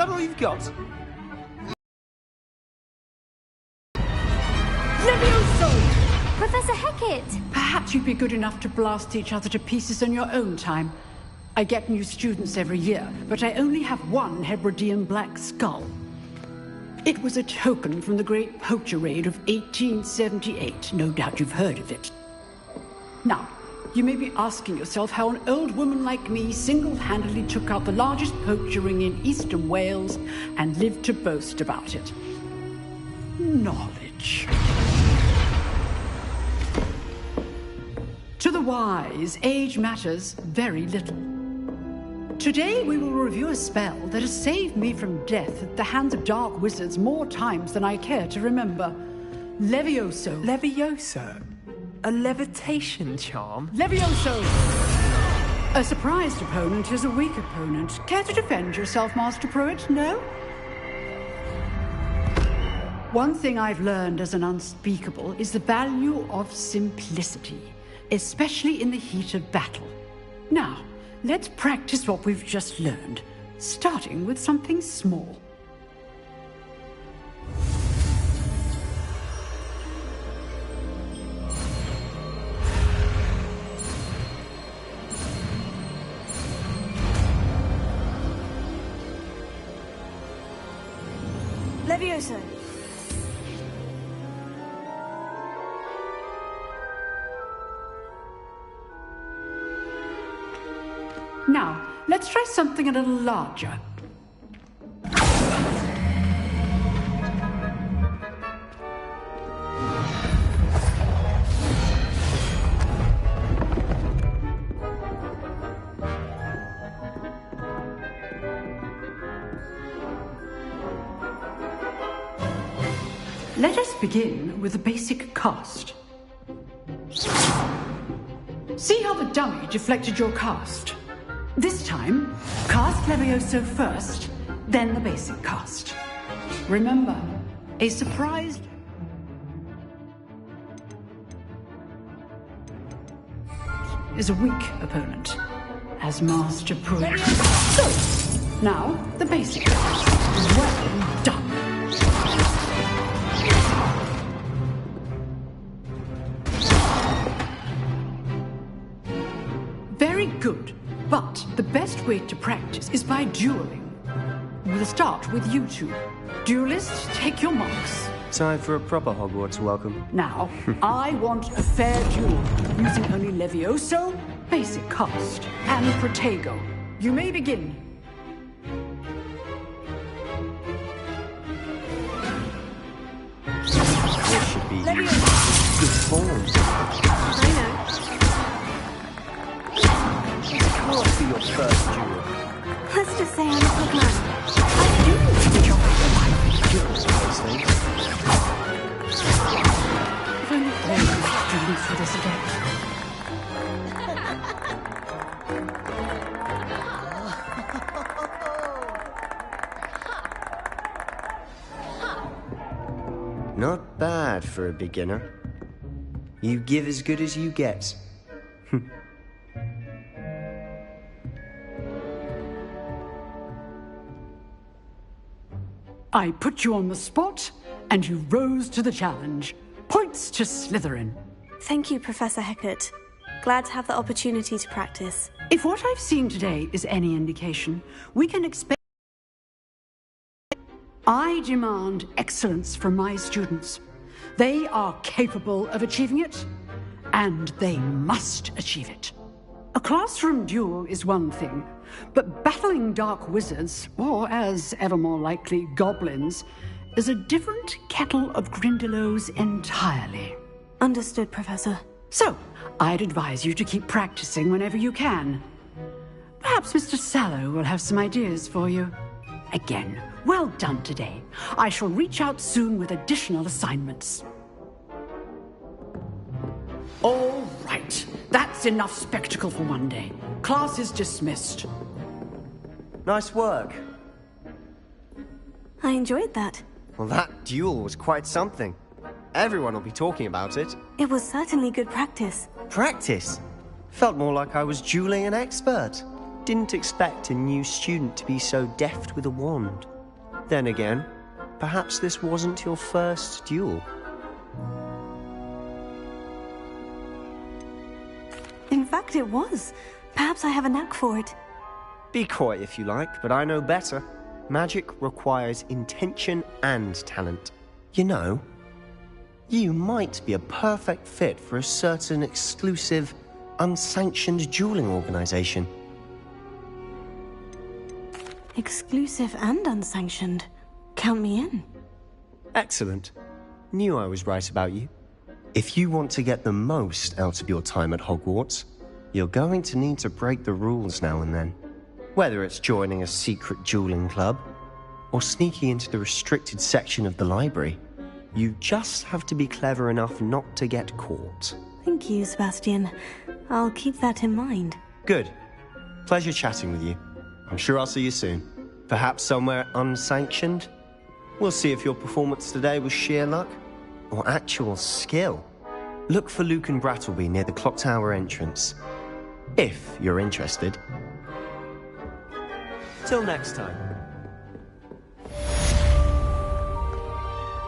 that all you've got? Levioso! Professor Hecat! Perhaps you'd be good enough to blast each other to pieces in your own time. I get new students every year, but I only have one Hebridean black skull. It was a token from the Great Poacher Raid of 1878. No doubt you've heard of it. Now, you may be asking yourself how an old woman like me single-handedly took out the largest poacher ring in eastern Wales and lived to boast about it. Knowledge. To the wise, age matters very little. Today we will review a spell that has saved me from death at the hands of dark wizards more times than I care to remember. Levioso. Levioso? A levitation charm? Levioso! A surprised opponent is a weak opponent. Care to defend yourself, Master Pruitt? No? One thing I've learned as an unspeakable is the value of simplicity, especially in the heat of battle. Now, let's practice what we've just learned, starting with something small. Levioso. Now, let's try something a little larger. Let us begin with the basic cast. See how the dummy deflected your cast? This time, cast Levioso first, then the basic cast. Remember, a surprised... is a weak opponent, as Master Pruitt. So, now, the basic cast. Well done. Very good. But the best way to practice is by dueling. We'll start with you two. Duelists, take your marks. Time for a proper Hogwarts welcome. Now, I want a fair duel, using only Levioso, basic cast, and Protego. You may begin. This should be good form. I know. Can't be your first duel. Let's just say I'm a good man. I do think you're right. Duels, those things. If only all the students for this event. Not bad for a beginner. You give as good as you get. I put you on the spot, and you rose to the challenge. Points to Slytherin. Thank you, Professor Hecat. Glad to have the opportunity to practice. If what I've seen today is any indication, we can expect... I demand excellence from my students. They are capable of achieving it, and they must achieve it. A classroom duel is one thing, but battling dark wizards, or as ever more likely, goblins, is a different kettle of Grindylows entirely. Understood, Professor. So, I'd advise you to keep practicing whenever you can. Perhaps Mr. Sallow will have some ideas for you. Again, well done today. I shall reach out soon with additional assignments. All right. That's enough spectacle for one day. Class is dismissed. Nice work. I enjoyed that. Well, that duel was quite something. Everyone will be talking about it. It was certainly good practice. Practice? Felt more like I was dueling an expert. Didn't expect a new student to be so deft with a wand. Then again, perhaps this wasn't your first duel. In fact, it was. Perhaps I have a knack for it. Be coy if you like, but I know better. Magic requires intention and talent. You know, you might be a perfect fit for a certain exclusive, unsanctioned dueling organization. Exclusive and unsanctioned. Count me in. Excellent. Knew I was right about you. If you want to get the most out of your time at Hogwarts, you're going to need to break the rules now and then. Whether it's joining a secret dueling club, or sneaking into the restricted section of the library, you just have to be clever enough not to get caught. Thank you, Sebastian. I'll keep that in mind. Good. Pleasure chatting with you. I'm sure I'll see you soon. Perhaps somewhere unsanctioned? We'll see if your performance today was sheer luck or actual skill. Look for Luke and Brattleby near the Clock Tower entrance, if you're interested. Till next time.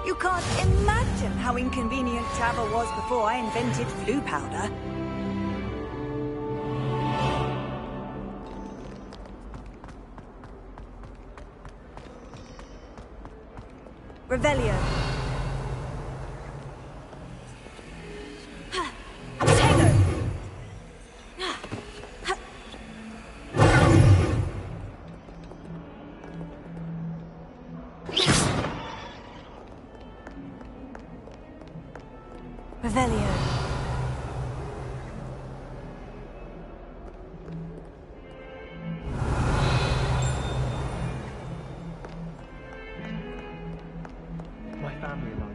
You can't imagine how inconvenient travel was before I invented flu powder. Revelio. Potato. Revelio. My family life.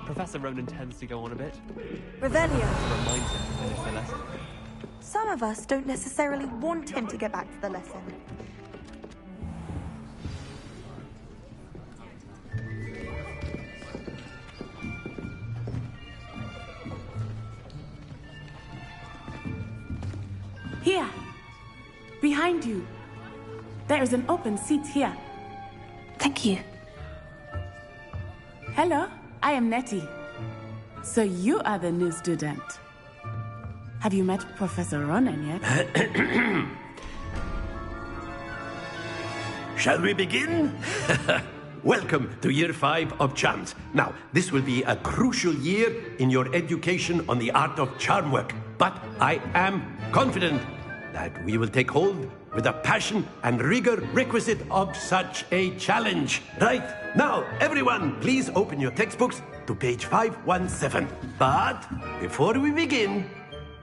Professor Ronan tends to go on a bit. Revelio. Reminds him to finish the lesson. Some of us don't necessarily want him to get back to the lesson. Here. Behind you. There is an open seat here. Thank you. Hello, I am Nettie. So you are the new student. Have you met Professor Ronan yet? Shall we begin? Welcome to Year 5 of Charms. Now, this will be a crucial year in your education on the art of charm work. But I am confident that we will take hold with the passion and rigor requisite of such a challenge. Right, now, everyone, please open your textbooks to page 517. But before we begin,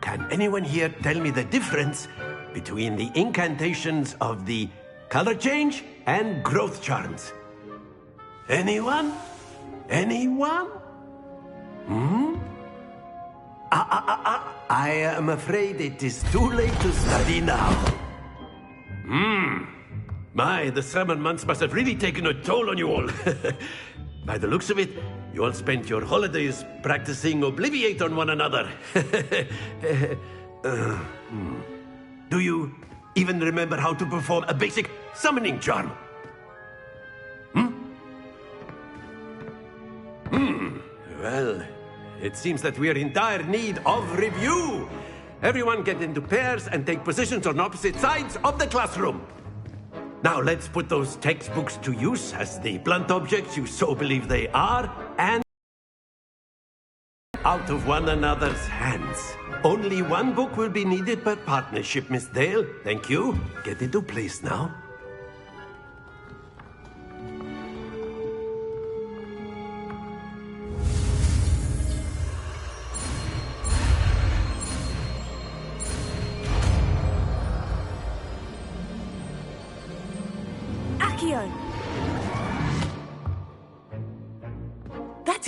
can anyone here tell me the difference between the incantations of the color change and growth charms? Anyone? Anyone? I am afraid it is too late to study now. My, the summer months must have really taken a toll on you all. By the looks of it, you all spent your holidays practicing Obliviate on one another. Do you even remember how to perform a basic summoning charm? Well, it seems that we are in dire need of review. Everyone get into pairs and take positions on opposite sides of the classroom. Now let's put those textbooks to use as the blunt objects you so believe they are, and out of one another's hands. Only one book will be needed per partnership, Miss Dale. Thank you. Get into place now.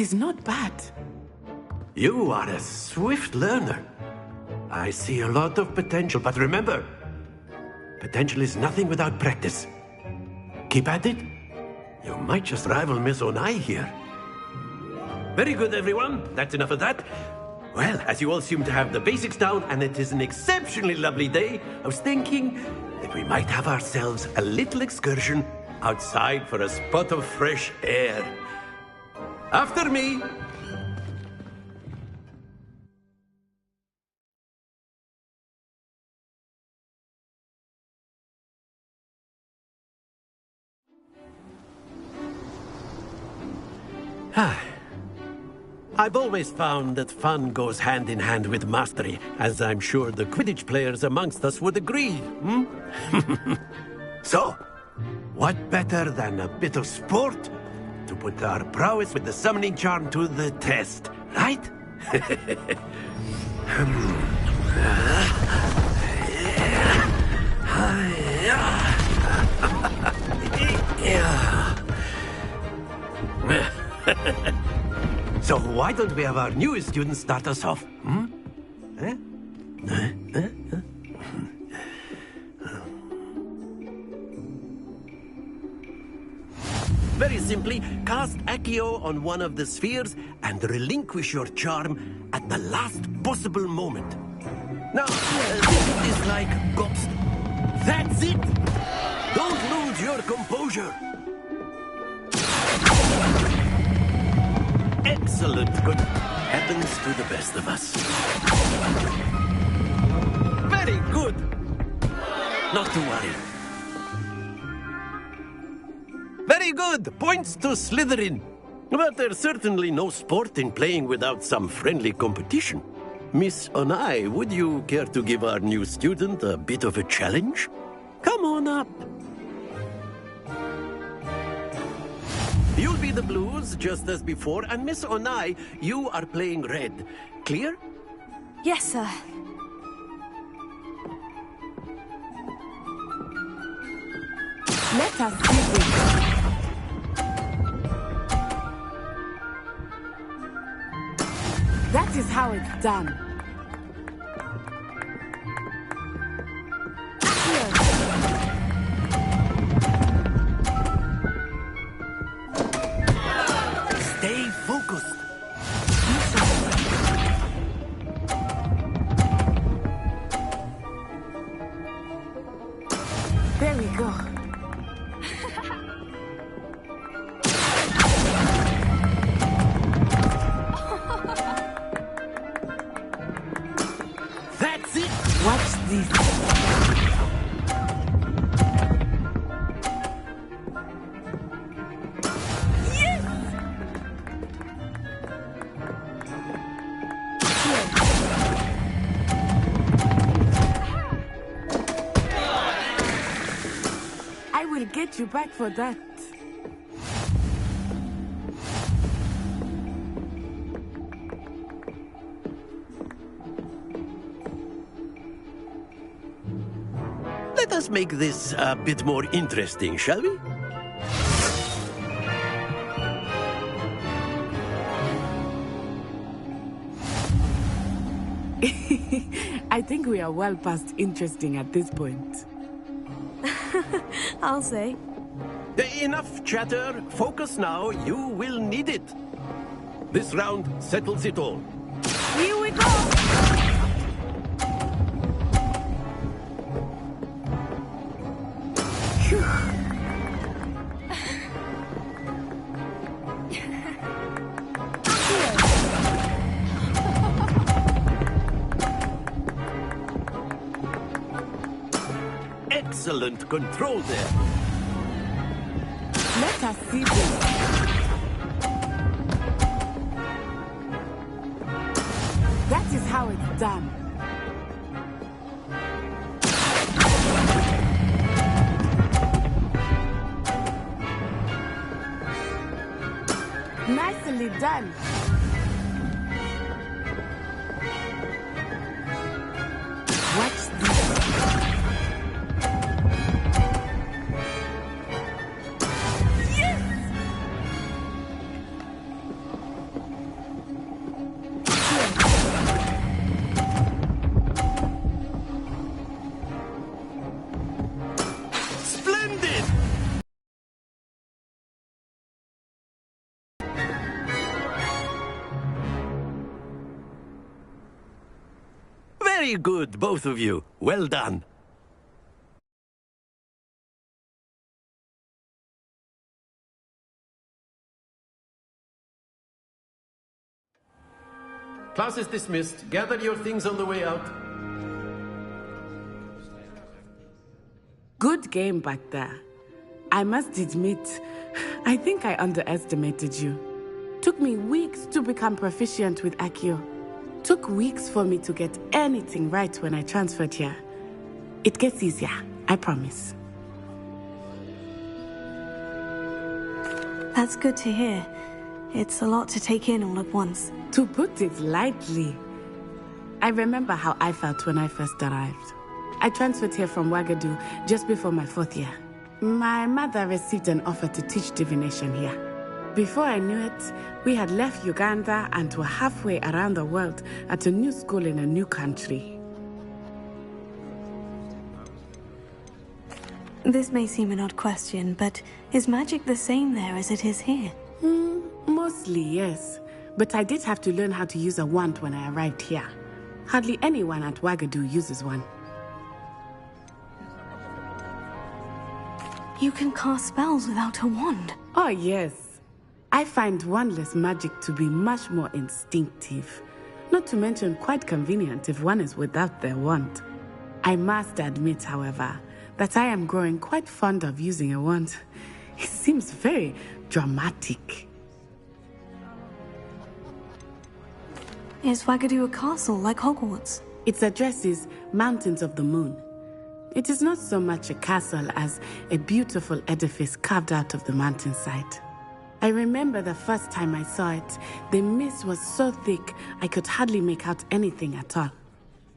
is not bad. You are a swift learner. I see a lot of potential, but remember, potential is nothing without practice. Keep at it. You might just rival Miss Onai here. Very good, everyone. That's enough of that. Well, as you all seem to have the basics down, and it is an exceptionally lovely day, I was thinking that we might have ourselves a little excursion outside for a spot of fresh air. After me. I've always found that fun goes hand in hand with mastery, as I'm sure the Quidditch players amongst us would agree, So, what better than a bit of sport to put our prowess with the summoning charm to the test, right? So why don't we have our newest student start us off? Very simply, cast Accio on one of the spheres and relinquish your charm at the last possible moment. Now, think of this like ghost. That's it! Don't lose your composure! Excellent. Good. Happens to the best of us. Very good. Not to worry. Very good. Points to Slytherin. But there's certainly no sport in playing without some friendly competition. Miss Onai, would you care to give our new student a bit of a challenge? Come on up. You'll be the blues, just as before, and Miss Onai, you are playing red. Clear? Yes, sir. Let us see this. That is how it's done. Stay focused. There we go. That's it. Watch this. I will get you back for that. Let us make this a bit more interesting, shall we? I think we are well past interesting at this point. I'll say. Enough chatter. Focus now. You will need it. This round settles it all. Here we go! Excellent control there. Let us see this. That is how it's done. Nicely done. Watch this. Very good, both of you. Well done. Class is dismissed. Gather your things on the way out. Good game back there. I must admit, I think I underestimated you. Took me weeks to become proficient with Accio. Took weeks for me to get anything right when I transferred here. It gets easier, I promise. That's good to hear. It's a lot to take in all at once. To put it lightly, I remember how I felt when I first arrived. I transferred here from Ouagadougou just before my 4th year. My mother received an offer to teach divination here. Before I knew it, we had left Uganda and were halfway around the world at a new school in a new country. This may seem an odd question, but is magic the same there as it is here? Mostly, yes. But I did have to learn how to use a wand when I arrived here. Hardly anyone at Ouagadougou uses one. You can cast spells without a wand. Oh, yes. I find wandless magic to be much more instinctive. Not to mention quite convenient if one is without their wand. I must admit, however, that I am growing quite fond of using a wand. It seems very dramatic. Is Ouagadougou a castle like Hogwarts? Its address is Mountains of the Moon. It is not so much a castle as a beautiful edifice carved out of the mountainside. I remember the first time I saw it, the mist was so thick I could hardly make out anything at all.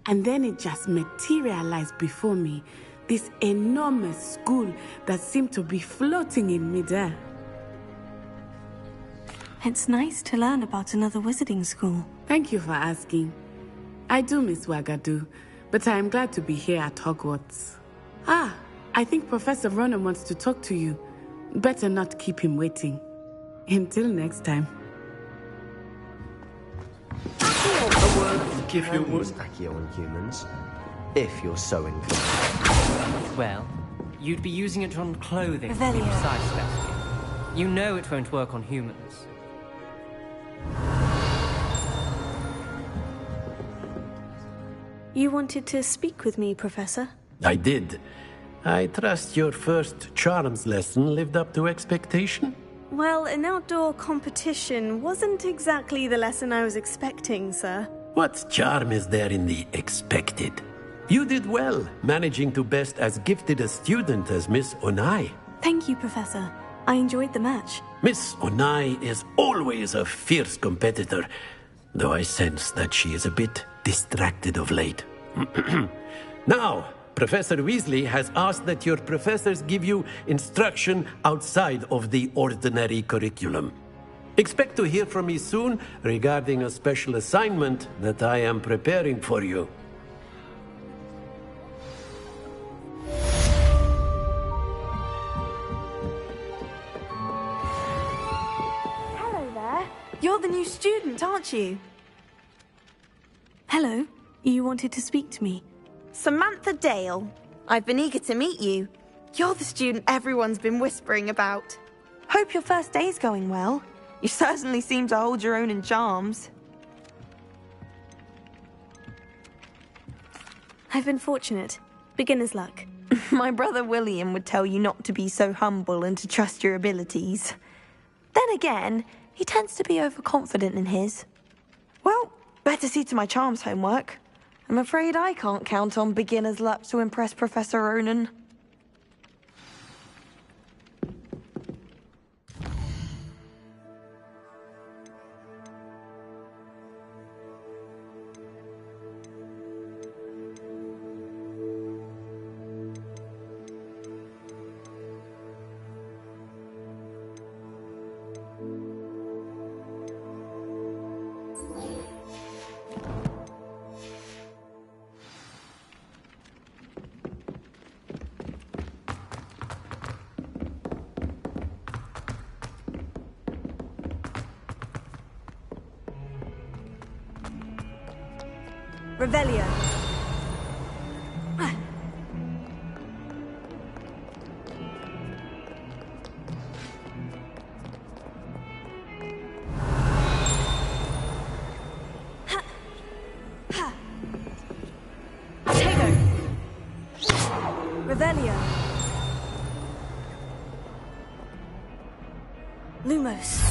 And then it just materialized before me, this enormous school that seemed to be floating in midair. It's nice to learn about another wizarding school. Thank you for asking. I do miss Ouagadougou, but I am glad to be here at Hogwarts. I think Professor Ronan wants to talk to you. Better not keep him waiting. Until next time. A word, if you Can use would. Accio on humans, if you're so inclined. Well, you'd be using it on clothing to be Revelio. precise, Sebastian. You know it won't work on humans. You wanted to speak with me, Professor? I did. I trust your first charms lesson lived up to expectation? Well, an outdoor competition wasn't exactly the lesson I was expecting, sir. What charm is there in the expected? You did well, managing to best as gifted a student as Miss Onai. Thank you, Professor. I enjoyed the match. Miss Onai is always a fierce competitor, though I sense that she is a bit distracted of late. Now, Professor Weasley has asked that your professors give you instruction outside of the ordinary curriculum. Expect to hear from me soon regarding a special assignment that I am preparing for you. Hello there. You're the new student, aren't you? Hello. You wanted to speak to me. Samantha Dale. I've been eager to meet you. You're the student everyone's been whispering about. Hope your first day's going well. You certainly seem to hold your own in charms. I've been fortunate. Beginner's luck. My brother William would tell you not to be so humble and to trust your abilities. Then again, he tends to be overconfident in his. Well, better see to my charms homework. I'm afraid I can't count on beginner's luck to impress Professor Ronan. Revelio. Revelio. Lumos.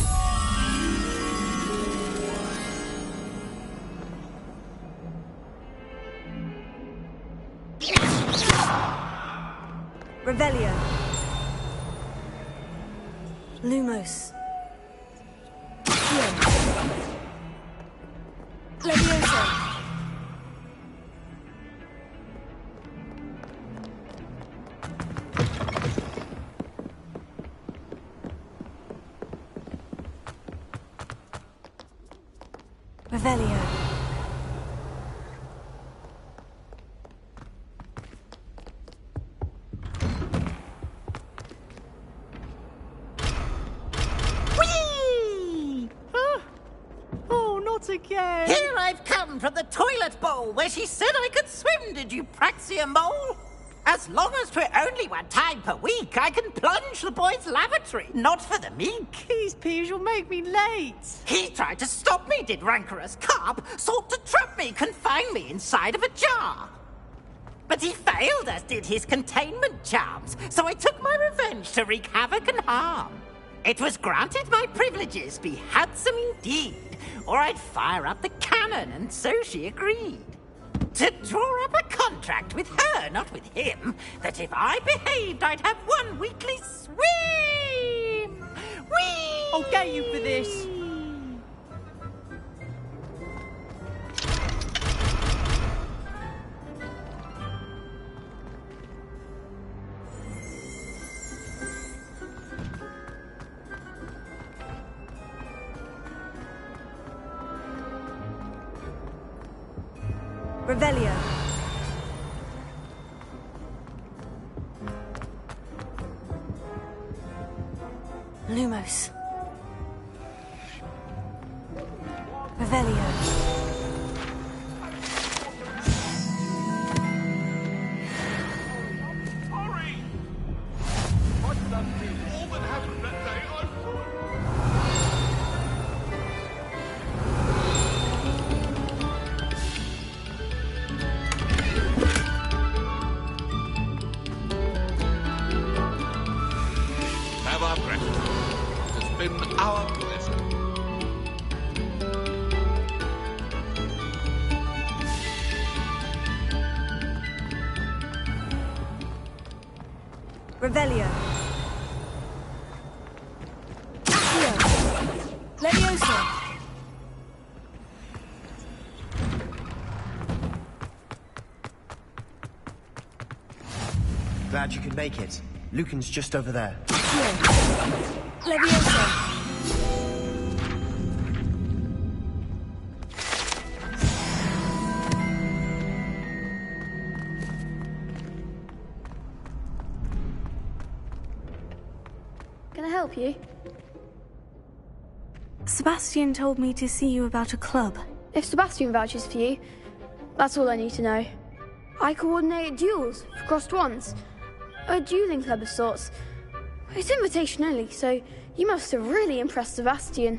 Revelio. Lumos. Levioso. Revelio. Again. Here I've come from the toilet bowl where she said I could swim, did you Praxia mole? As long as 'twere only one time per week, I can plunge the boy's lavatory, not for the meek. These peas will make me late. He tried to stop me, did rancorous carp, sought to trap me, confine me inside of a jar. But he failed, as did his containment charms, so I took my revenge to wreak havoc and harm. It was granted my privileges be handsome indeed, or I'd fire up the cannon, and so she agreed. To draw up a contract with her, not with him, that if I behaved, I'd have one weekly swim! Whee! I'll get you for this. Revelio. Lumos. Revelio. Hurry! I've done more than happened that day. Have our gratitude. It has been our pleasure. Revelio. Accio. Levioso. Glad you could make it. Lucan's just over there. Levioso. Can I help you? Sebastian told me to see you about a club. If Sebastian vouches for you, that's all I need to know. I coordinate duels for crossed ones. A dueling club of sorts. It's invitation only, so you must have really impressed Sebastian.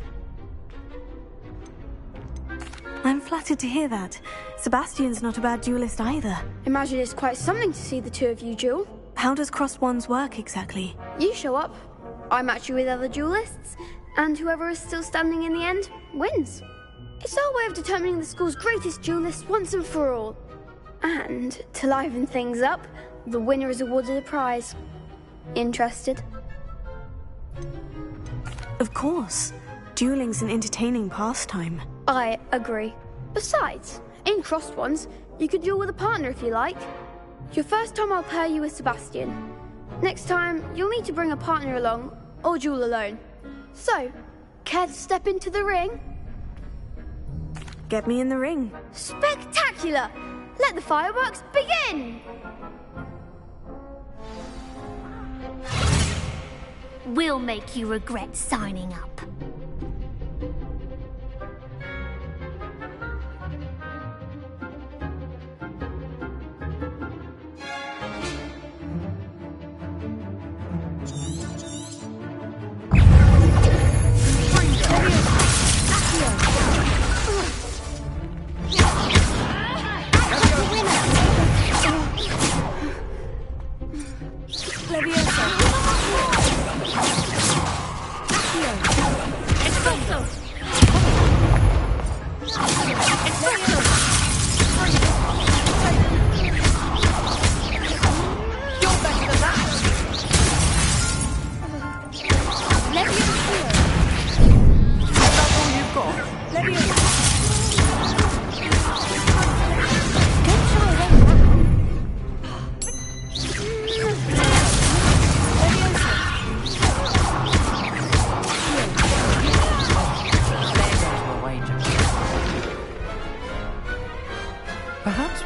I'm flattered to hear that. Sebastian's not a bad duelist either. Imagine it's quite something to see the two of you duel. How does crossed ones work exactly? You show up, I match you with other duelists, and whoever is still standing in the end wins. It's our way of determining the school's greatest duelist once and for all. And to liven things up, the winner is awarded a prize. Interested? Of course. Dueling's an entertaining pastime. I agree. Besides, in crossed ones, you could duel with a partner if you like. Your first time I'll pair you with Sebastian. Next time, you'll need to bring a partner along, or duel alone. So, care to step into the ring? Get me in the ring. Spectacular! Let the fireworks begin! We'll make you regret signing up.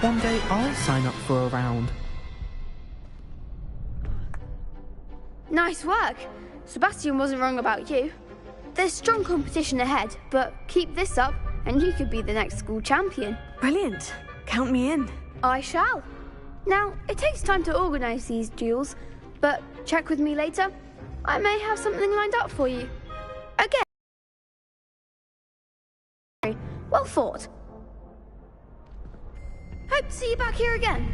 one day I'll sign up for a round. Nice work. Sebastian wasn't wrong about you. There's strong competition ahead, but keep this up and you could be the next school champion. Brilliant. Count me in. I shall. Now, it takes time to organise these duels, but check with me later. I may have something lined up for you. Again. Well fought. Hope to see you back here again.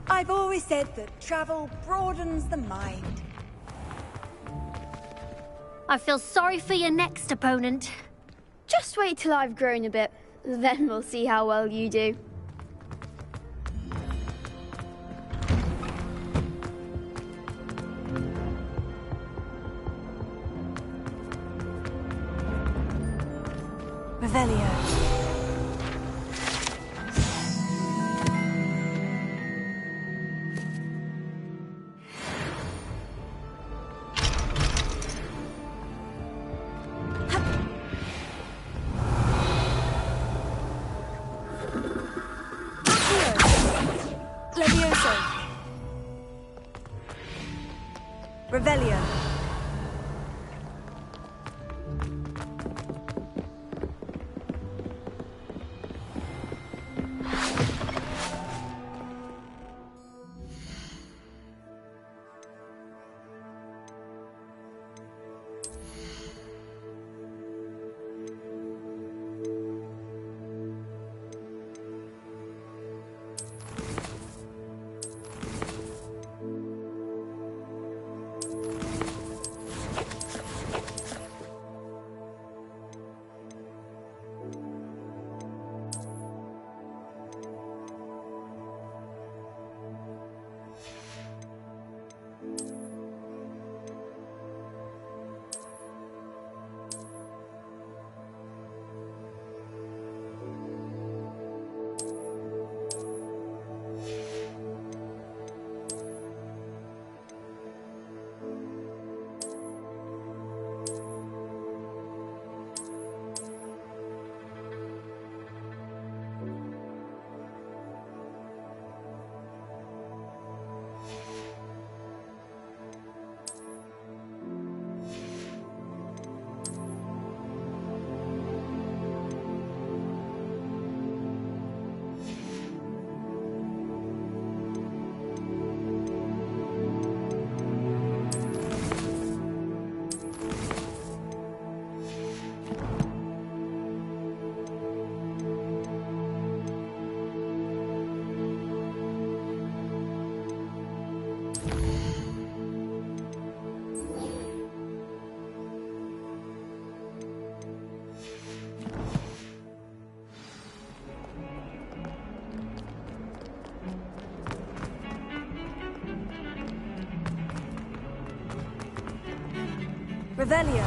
I've always said that travel broadens the mind. I feel sorry for your next opponent. Just wait till I've grown a bit, then we'll see how well you do. Revelio. Revelio. Revelio.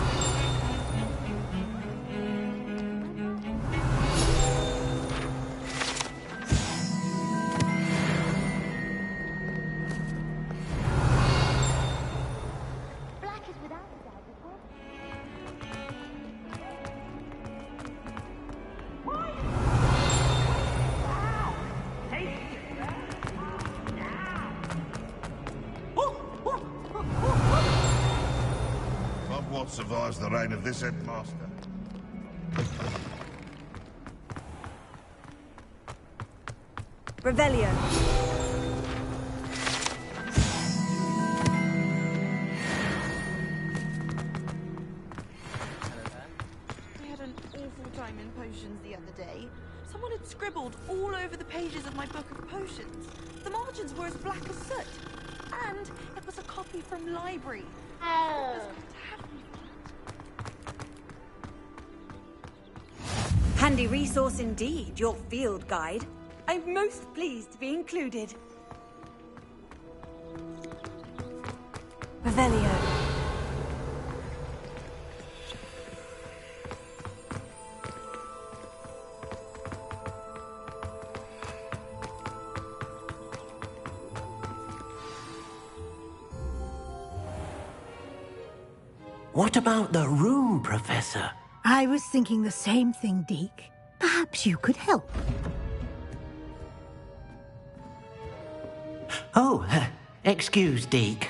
What survives the reign of this headmaster? Revelio. I had an awful time in potions the other day. Someone had scribbled all over the pages of my book of potions. The margins were as black as soot. And it was a copy from library. What was going to happen? Handy resource indeed, your field guide. I'm most pleased to be included. Revelio. What about the room, Professor? I was thinking the same thing, Deke. Perhaps you could help. Oh, excuse, Deke.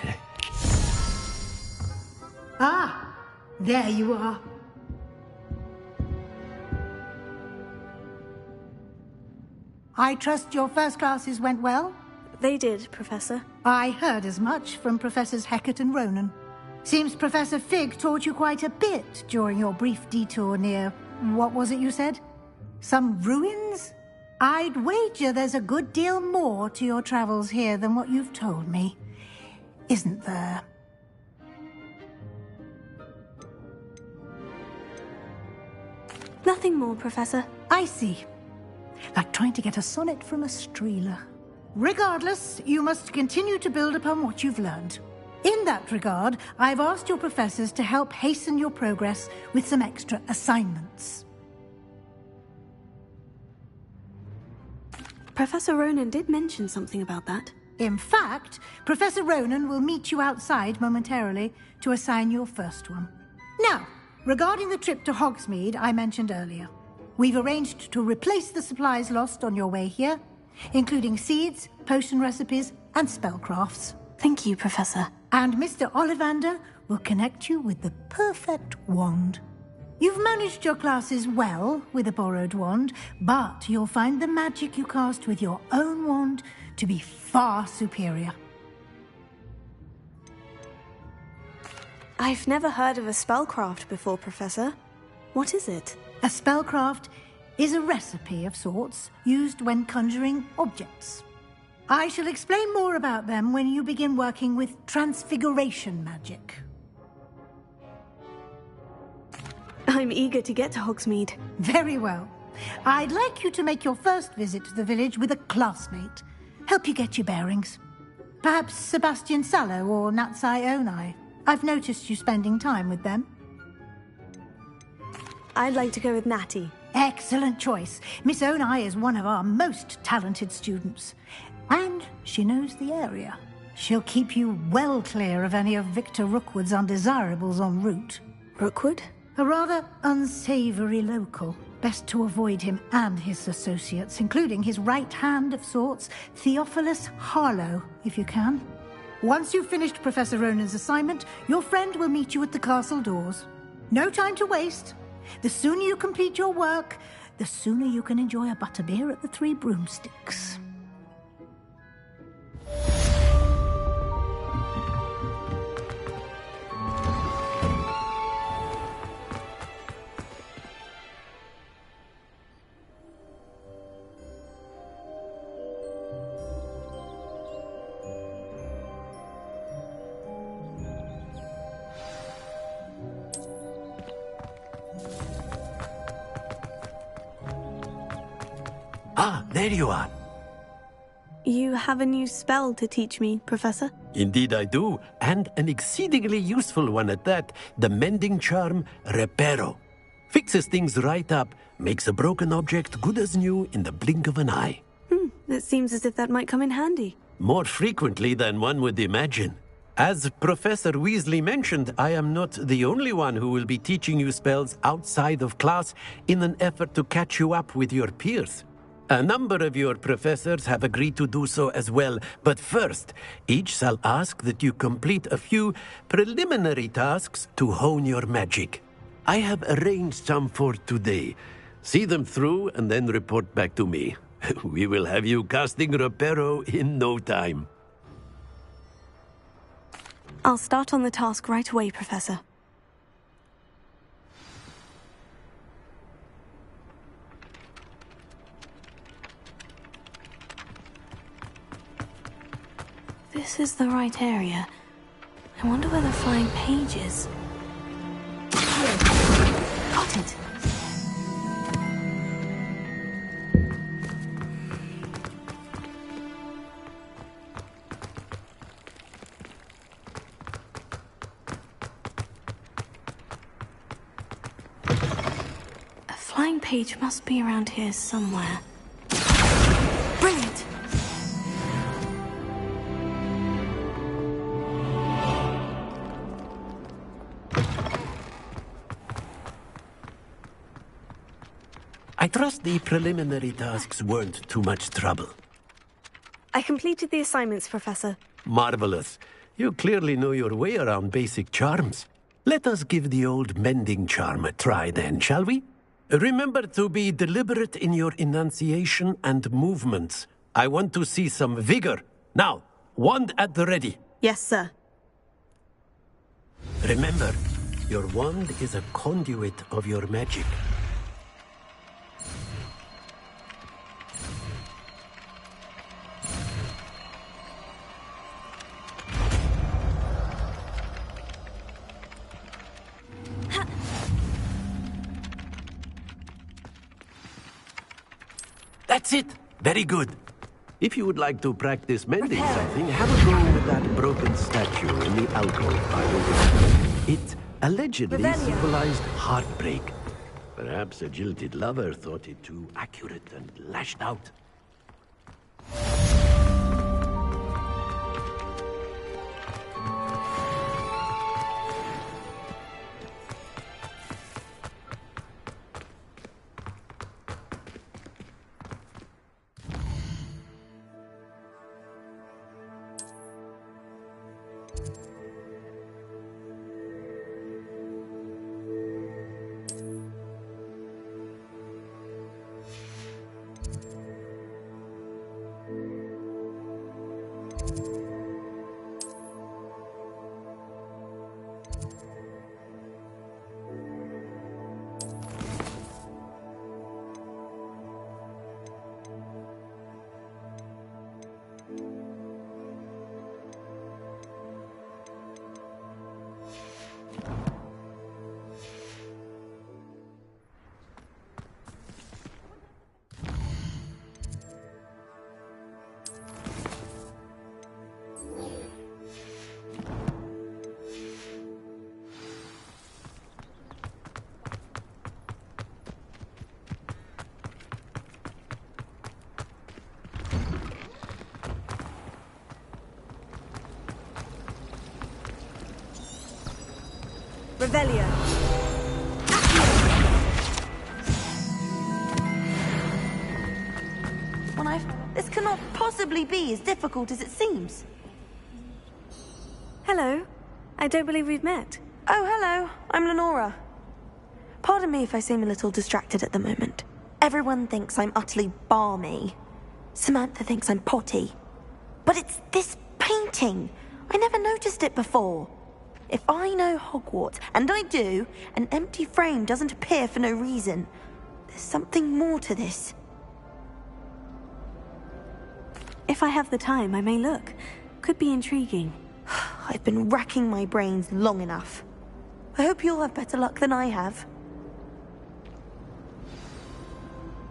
Ah, there you are. I trust your first classes went well? They did, Professor. I heard as much from Professors Hecat and Ronan. Seems Professor Fig taught you quite a bit during your brief detour near... what was it you said? Some ruins? I'd wager there's a good deal more to your travels here than what you've told me. Isn't there? Nothing more, Professor. I see. Like trying to get a sonnet from a streeler. Regardless, you must continue to build upon what you've learned. In that regard, I've asked your professors to help hasten your progress with some extra assignments. Professor Ronan did mention something about that. In fact, Professor Ronan will meet you outside momentarily to assign your first one. Now, regarding the trip to Hogsmeade I mentioned earlier, we've arranged to replace the supplies lost on your way here, including seeds, potion recipes, and spellcrafts. Thank you, Professor. And Mr. Ollivander will connect you with the perfect wand. You've managed your classes well with a borrowed wand, but you'll find the magic you cast with your own wand to be far superior. I've never heard of a spellcraft before, Professor. What is it? A spellcraft is a recipe of sorts used when conjuring objects. I shall explain more about them when you begin working with transfiguration magic. I'm eager to get to Hogsmeade. Very well. I'd like you to make your first visit to the village with a classmate. Help you get your bearings. Perhaps Sebastian Sallow or Natsai Onai. I've noticed you spending time with them. I'd like to go with Natty. Excellent choice. Miss Onai is one of our most talented students. And she knows the area. She'll keep you well clear of any of Victor Rookwood's undesirables en route. Rookwood? A rather unsavory local. Best to avoid him and his associates, including his right hand of sorts, Theophilus Harlow, if you can. Once you've finished Professor Ronan's assignment, your friend will meet you at the castle doors. No time to waste. The sooner you complete your work, the sooner you can enjoy a butterbeer at the Three Broomsticks. Ah, there you are. You have a new spell to teach me, Professor? Indeed I do, and an exceedingly useful one at that, the mending charm Reparo. Fixes things right up, makes a broken object good as new in the blink of an eye. It seems as if that might come in handy. More frequently than one would imagine. As Professor Weasley mentioned, I am not the only one who will be teaching you spells outside of class in an effort to catch you up with your peers. A number of your professors have agreed to do so as well, but first, each shall ask that you complete a few preliminary tasks to hone your magic. I have arranged some for today. See them through and then report back to me. We will have you casting Reparo in no time. I'll start on the task right away, Professor. This is the right area. I wonder where the flying page is. Got it! A flying page must be around here somewhere. Brilliant! trust the preliminary tasks weren't too much trouble. I completed the assignments, Professor. Marvelous. You clearly know your way around basic charms. Let us give the old mending charm a try then, shall we? Remember to be deliberate in your enunciation and movements. I want to see some vigor. Now, wand at the ready. Yes, sir. Remember, your wand is a conduit of your magic. That's it! Very good. If you would like to practice mending something, have a go with that broken statue in the alcove by the window. It allegedly symbolized heartbreak. Perhaps a jilted lover thought it too accurate and lashed out. Revelio. This cannot possibly be as difficult as it seems. Hello. I don't believe we've met. Oh, hello. I'm Lenora. Pardon me if I seem a little distracted at the moment. Everyone thinks I'm utterly balmy. Samantha thinks I'm potty. But it's this painting. I never noticed it before. If I know Hogwarts, and I do, an empty frame doesn't appear for no reason. There's something more to this. If I have the time, I may look. Could be intriguing. I've been racking my brains long enough. I hope you'll have better luck than I have.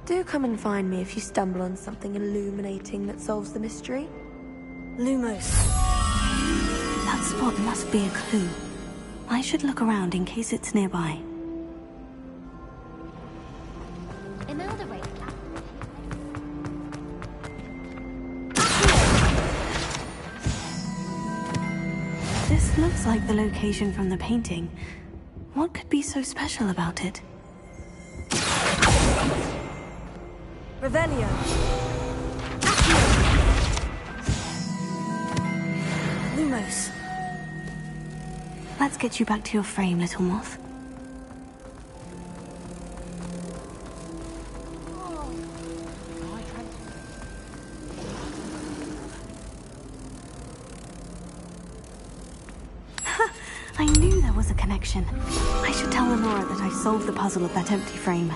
Do come and find me if you stumble on something illuminating that solves the mystery. Lumos. That spot must be a clue. I should look around in case it's nearby. This looks like the location from the painting. What could be so special about it? Revelio. Lumos. Let's get you back to your frame, little moth. I knew there was a connection. I should tell Lenora that I solved the puzzle of that empty frame.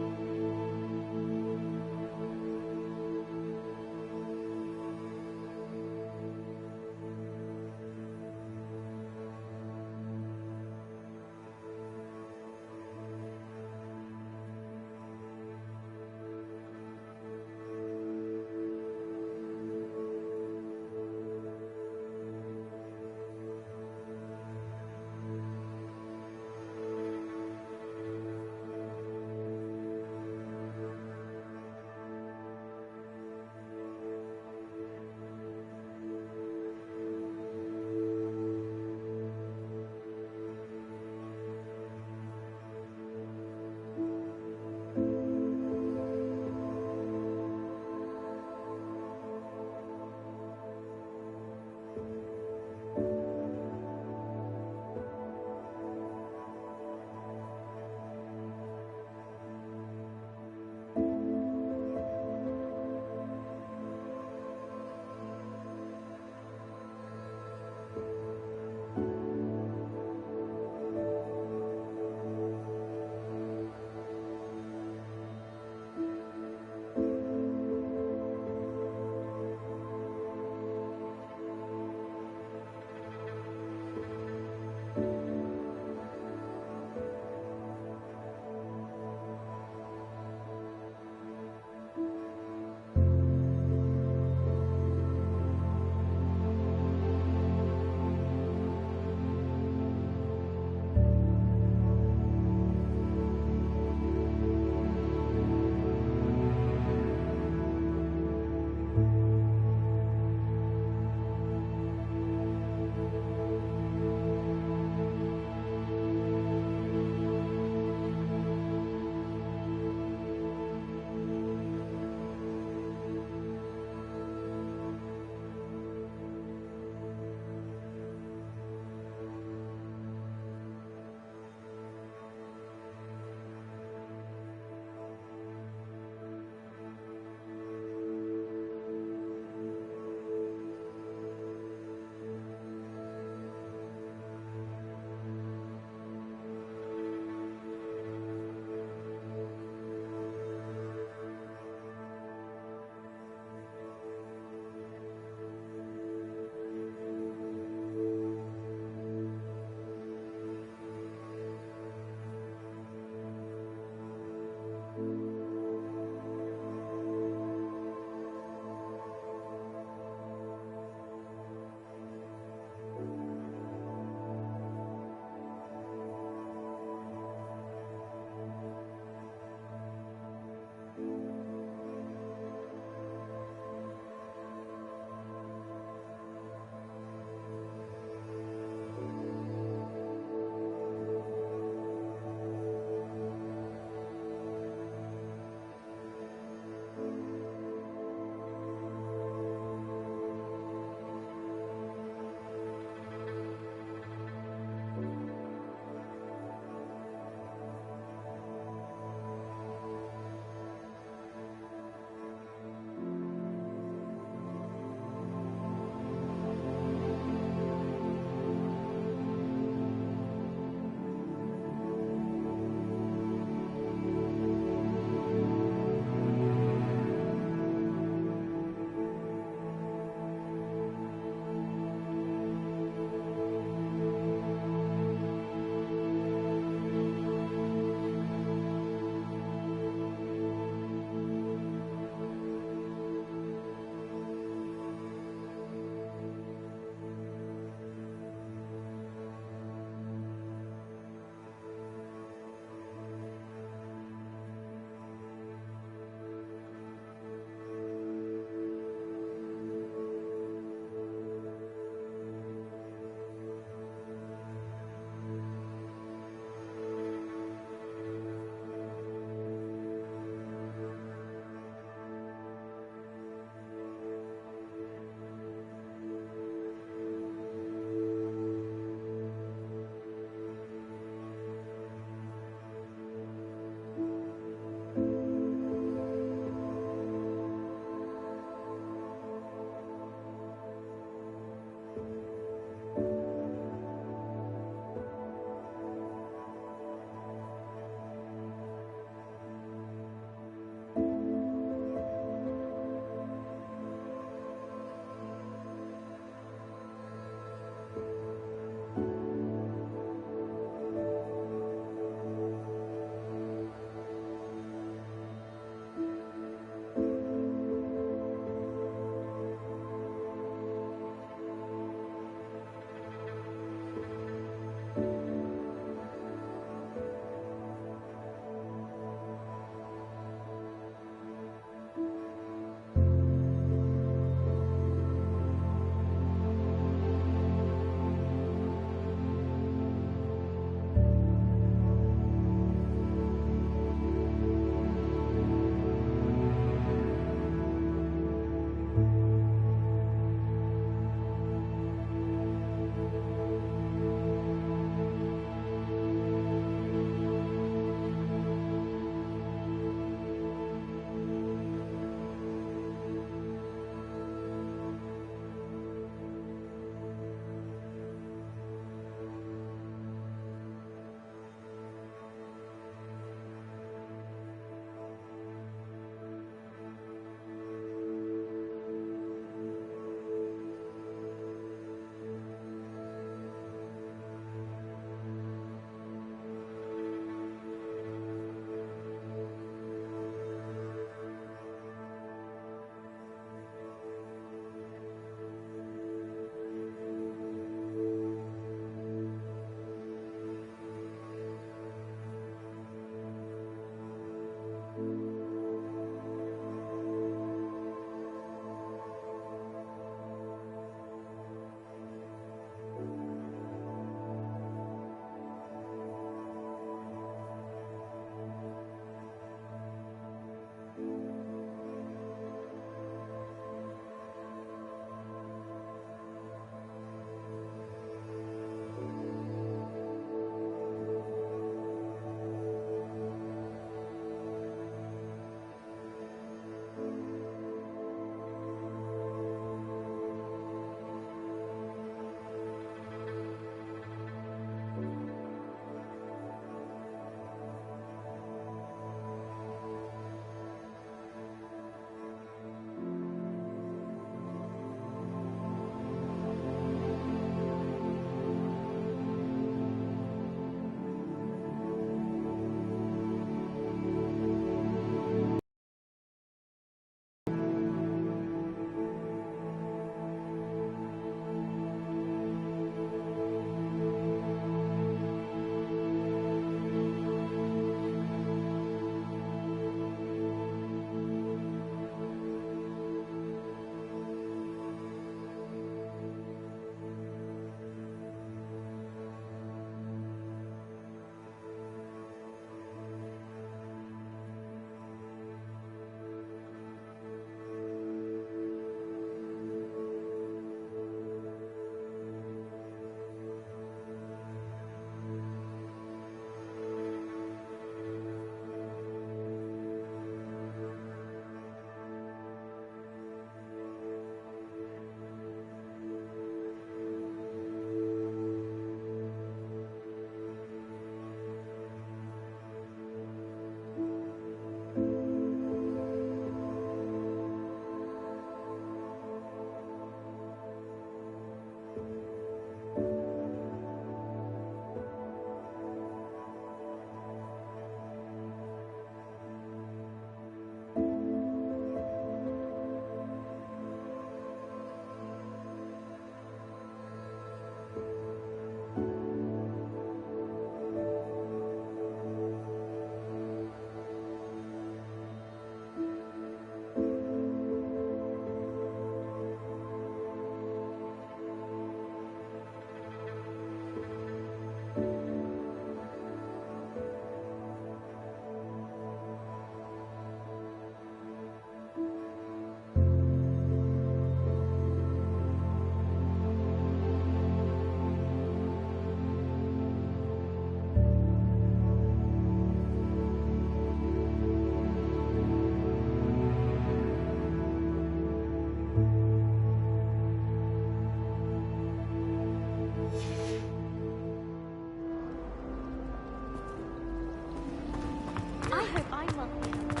I hope I'm lucky enough.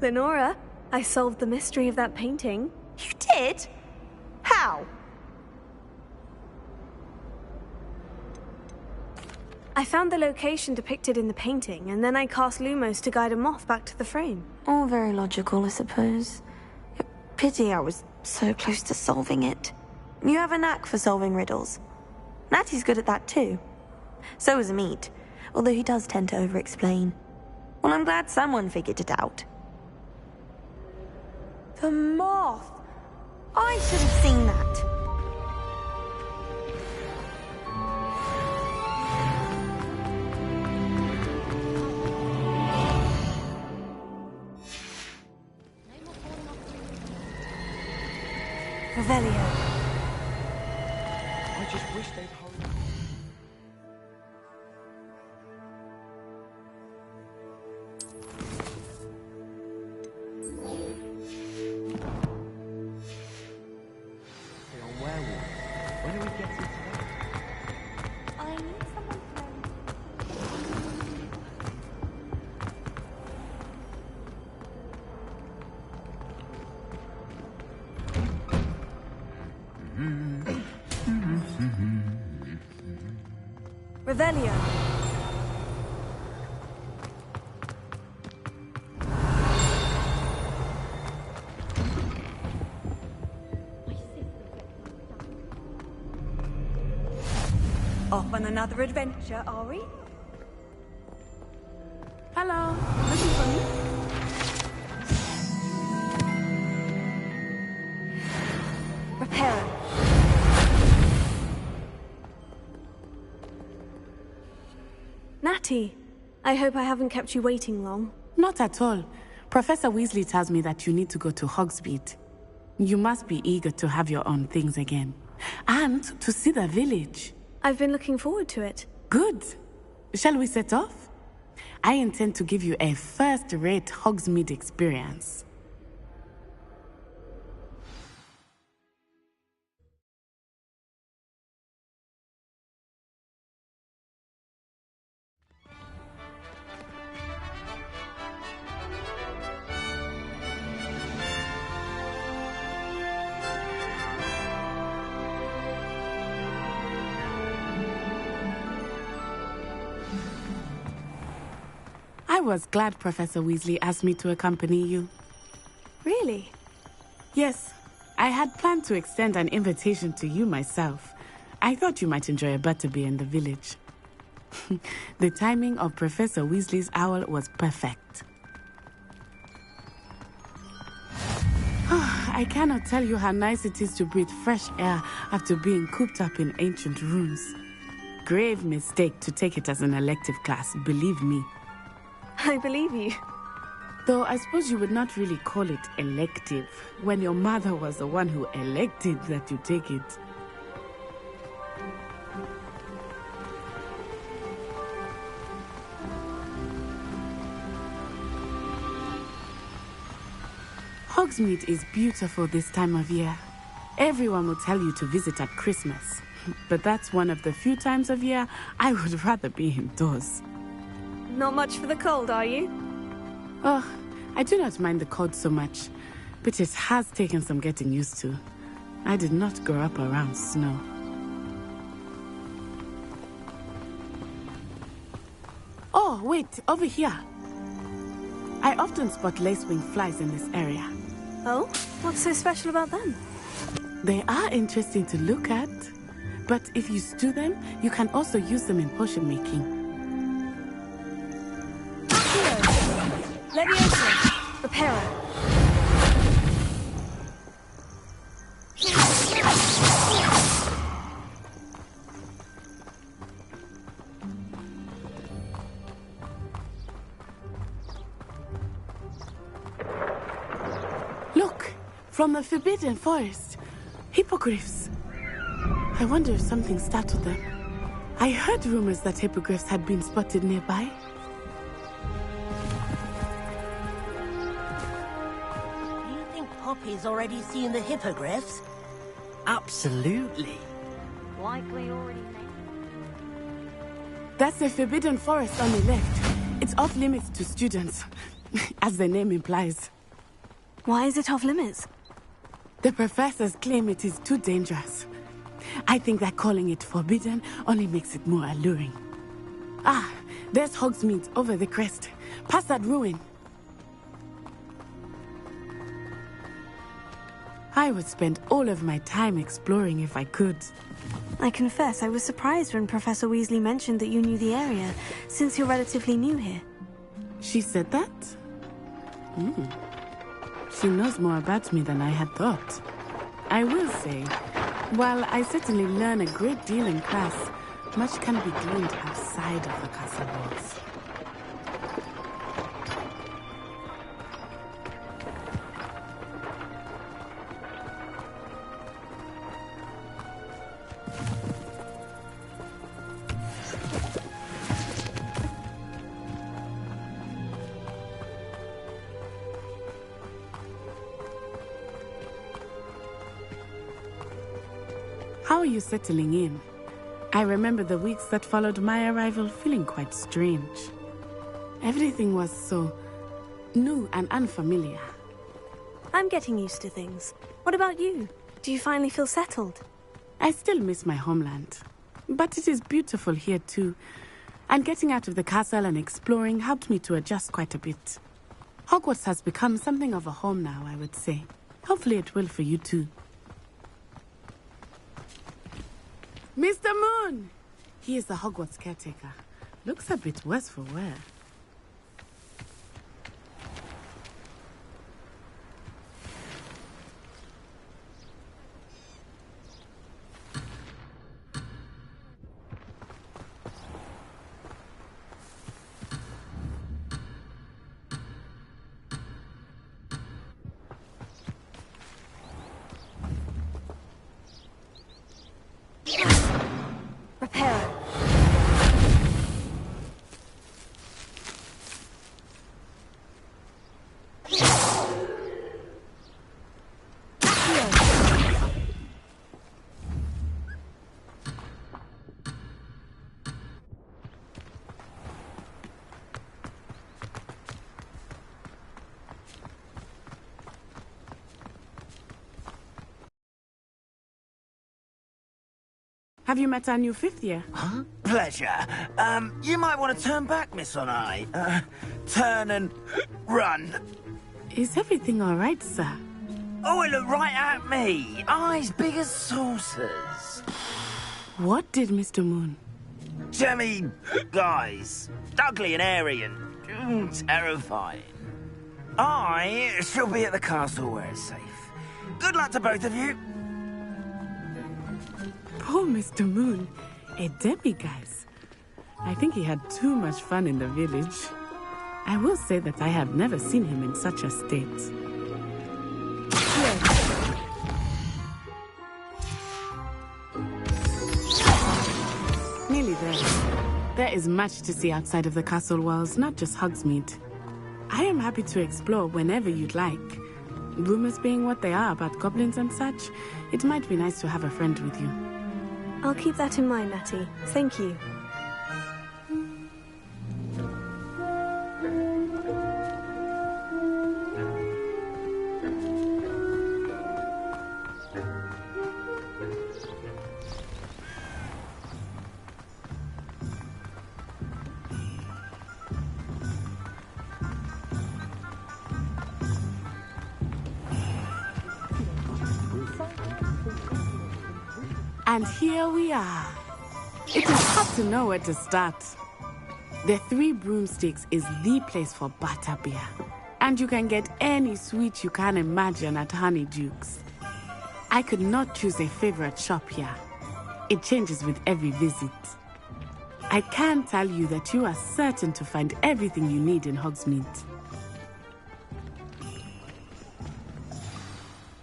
Lenora, I solved the mystery of that painting. You did? How? I found the location depicted in the painting, and then I cast Lumos to guide a moth back to the frame. All very logical, I suppose. Pity I was so close to solving it. You have a knack for solving riddles. Natty's good at that too. So is Amit, although he does tend to over-explain. Well, I'm glad someone figured it out. The moth! I should have seen that. Revelio. I just wish they'd hurry. They are werewolves. When are we getting to that? I need someone Revelio. Off on another adventure, are we? Hello. Looking for me? Reparo. Natty, I hope I haven't kept you waiting long. Not at all. Professor Weasley tells me that you need to go to Hogsmeade. You must be eager to have your own things again. And to see the village. I've been looking forward to it. Good. Shall we set off? I intend to give you a first-rate Hogsmeade experience. I was glad Professor Weasley asked me to accompany you. Really? Yes. I had planned to extend an invitation to you myself. I thought you might enjoy a butterbeer in the village. The timing of Professor Weasley's owl was perfect. I cannot tell you how nice it is to breathe fresh air after being cooped up in ancient rooms. Grave mistake to take it as an elective class, believe me. I believe you. Though I suppose you would not really call it elective when your mother was the one who elected that you take it. Hogsmeade is beautiful this time of year. Everyone will tell you to visit at Christmas. But that's one of the few times of year I would rather be indoors. Not much for the cold, are you? Oh, I do not mind the cold so much, but it has taken some getting used to. I did not grow up around snow. Oh, wait, over here. I often spot lacewing flies in this area. Oh? What's so special about them? They are interesting to look at, but if you stew them, you can also use them in potion making. Leviosa. Reparo. Look, from the Forbidden Forest. Hippogriffs. I wonder if something startled them. I heard rumors that hippogriffs had been spotted nearby. Poppy's already seen the hippogriffs? Absolutely. Likely already made. That's the Forbidden Forest on the left. It's off limits to students, as the name implies. Why is it off limits? The professors claim it is too dangerous. I think that calling it forbidden only makes it more alluring. Ah, there's Hogsmeade over the crest. Past that ruin. I would spend all of my time exploring if I could. I confess I was surprised when Professor Weasley mentioned that you knew the area, since you're relatively new here. She said that? She knows more about me than I had thought. I will say, while I certainly learn a great deal in class, much can be gleaned outside of the castle walls. How are you settling in? I remember the weeks that followed my arrival feeling quite strange. Everything was so new and unfamiliar. I'm getting used to things. What about you? Do you finally feel settled? I still miss my homeland, but it is beautiful here too. And getting out of the castle and exploring helped me to adjust quite a bit. Hogwarts has become something of a home now, I would say. Hopefully it will for you too. Mr. Moon! He is the Hogwarts caretaker. Looks a bit worse for wear. Have you met our new fifth year? Huh? Pleasure. You might want to turn back, Miss On-Eye. Turn and run. Is everything all right, sir? Oh, it looked right at me. Eyes big as saucers. What did Mr. Moon? Jemmy, guys. Ugly and airy and terrifying. I shall be at the castle where it's safe. Good luck to both of you. Poor Mr. Moon, a demiguise. I think he had too much fun in the village. I will say that I have never seen him in such a state. Nearly there. There is much to see outside of the castle walls, not just Hogsmeade. I am happy to explore whenever you'd like. Rumors being what they are about goblins and such, it might be nice to have a friend with you. I'll keep that in mind, Natty. Thank you. And here we are. It is hard to know where to start. The Three Broomsticks is the place for butterbeer. And you can get any sweet you can imagine at Honeydukes. I could not choose a favorite shop here. It changes with every visit. I can tell you that you are certain to find everything you need in Hogsmeade.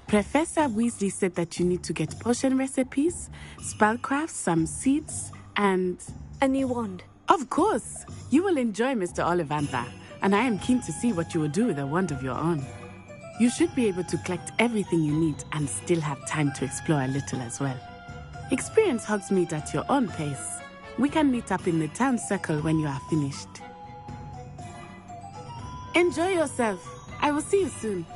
Professor Weasley said that you need to get potion recipes, spellcrafts, some seeds, and... a new wand. Of course! You will enjoy Mr. Ollivandar, and I am keen to see what you will do with a wand of your own. You should be able to collect everything you need and still have time to explore a little as well. Experience Hogsmeade at your own pace. We can meet up in the town circle when you are finished. Enjoy yourself. I will see you soon.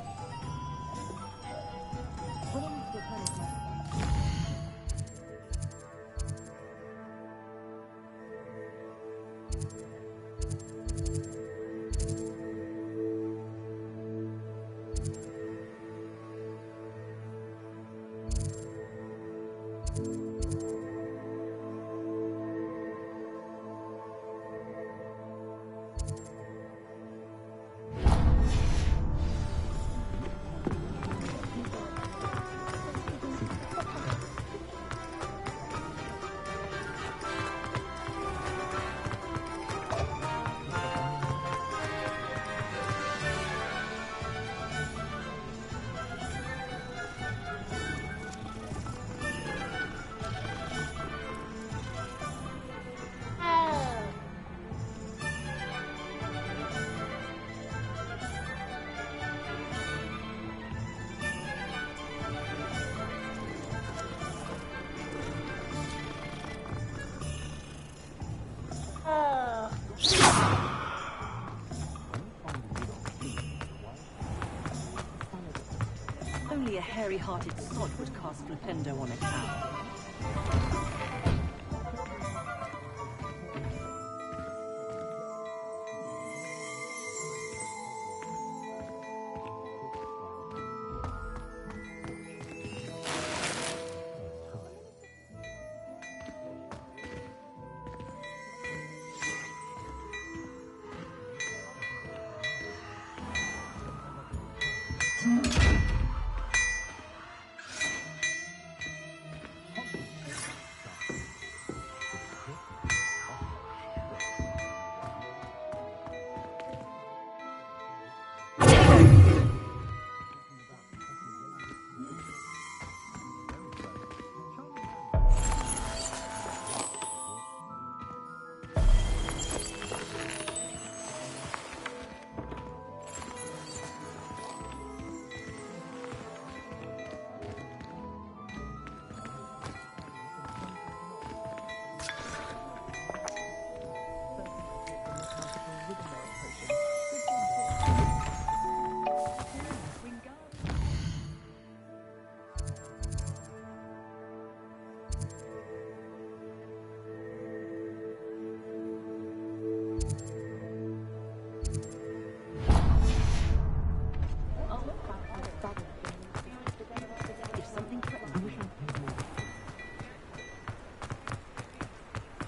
Only a hairy-hearted sod would cast Flipendo on a cow.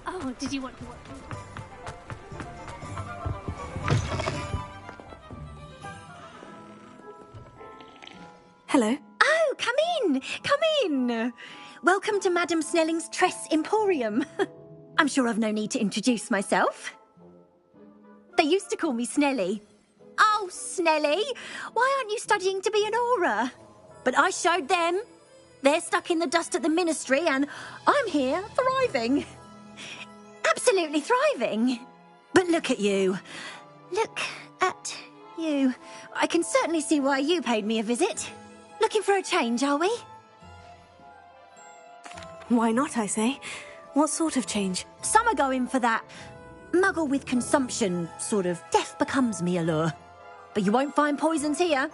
Oh, did you want to watch? Hello. Oh, come in! Come in! Welcome to Madame Snelling's Tress Emporium. I'm sure I've no need to introduce myself. They used to call me Snelly. Oh, Snelly! Why aren't you studying to be an aura? But I showed them. They're stuck in the dust at the ministry, and I'm here thriving. Absolutely thriving. But look at you. Look at you. I can certainly see why you paid me a visit. Looking for a change, are we? Why not, I say? What sort of change? Some are going for that muggle with consumption, sort of death becomes me allure. But you won't find poisons here.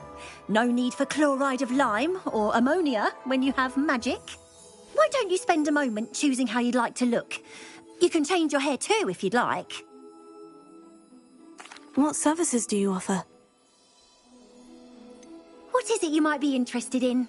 No need for chloride of lime or ammonia when you have magic. Why don't you spend a moment choosing how you'd like to look? You can change your hair too if you'd like. What services do you offer? What is it you might be interested in?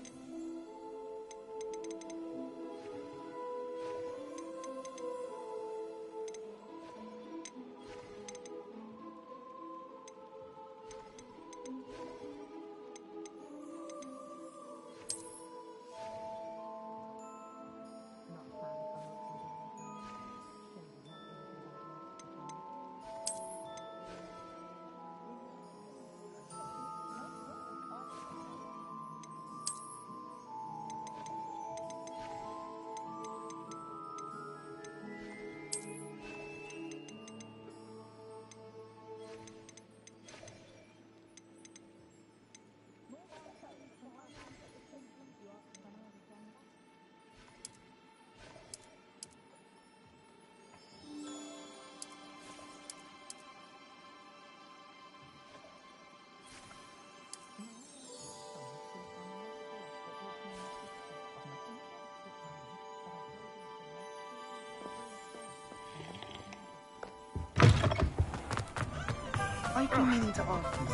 I've been meaning to ask you.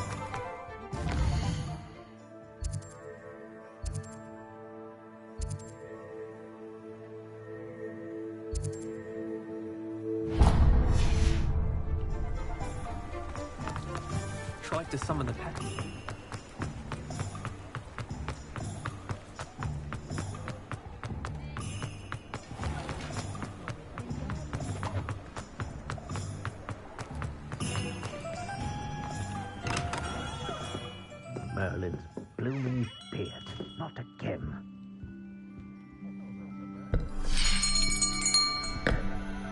Tried to summon the pet. Merlin's blooming beard. Not again.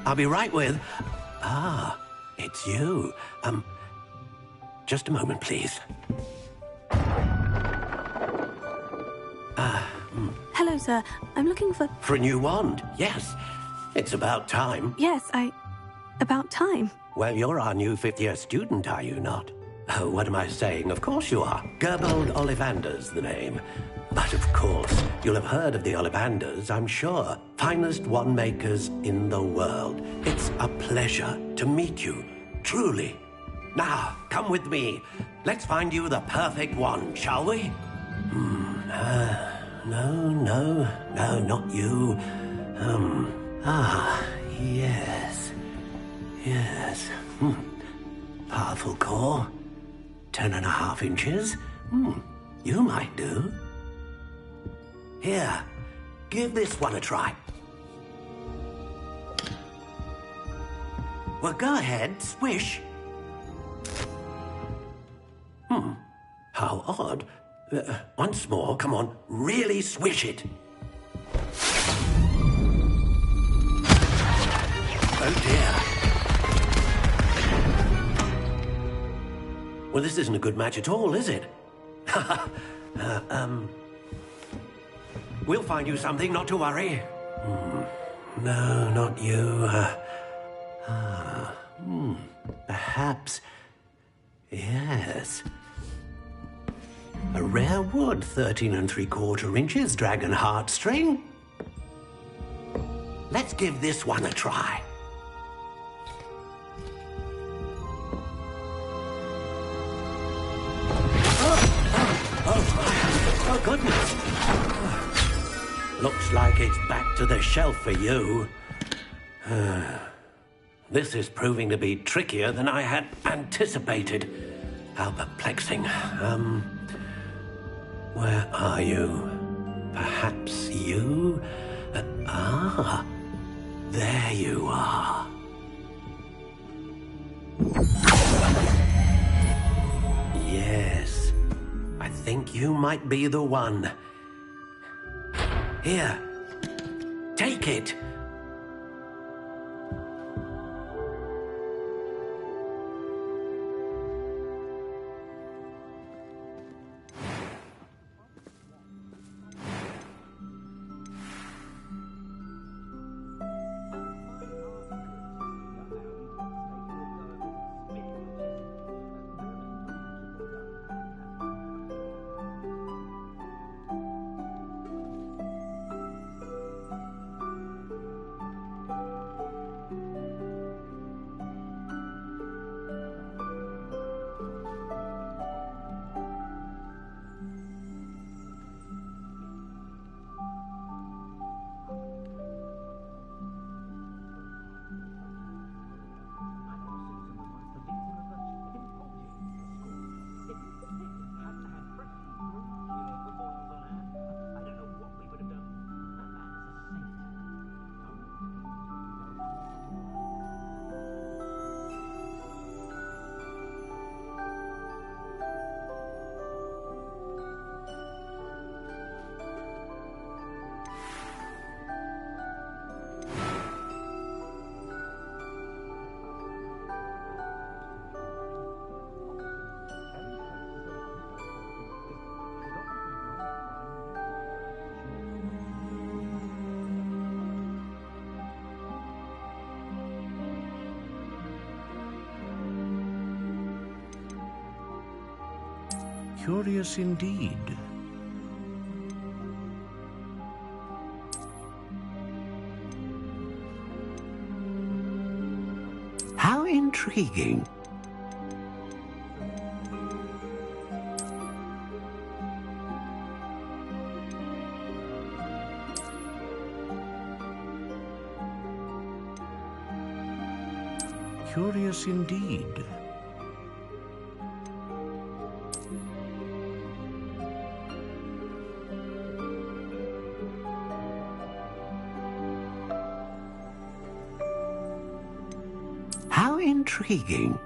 I'll be right with... Ah, it's you. Just a moment, please. Hello, sir. I'm looking for... For a new wand, yes. It's about time. Yes, about time. Well, you're our new fifth-year student, are you not? Oh, what am I saying? Of course you are. Gerbold Ollivander's the name. But of course, you'll have heard of the Ollivanders, I'm sure. Finest wand makers in the world. It's a pleasure to meet you, truly. Now, come with me. Let's find you the perfect wand, shall we? No, not you. Yes. Powerful core. 10.5 inches. You might do. Here, give this one a try. Well, go ahead, swish. How odd. Once more, come on, really swish it. Oh dear. Well, this isn't a good match at all, is it? We'll find you something, not to worry. No, not you. Perhaps... Yes. A rare wood, 13 3/4 inches, dragon heartstring. Let's give this one a try. Oh, goodness. Looks like it's back to the shelf for you. This is proving to be trickier than I had anticipated. How perplexing. Where are you? Perhaps you? There you are. Yes, I think you might be the one. Here, take it. Curious indeed. How intriguing. Curious indeed. How intriguing.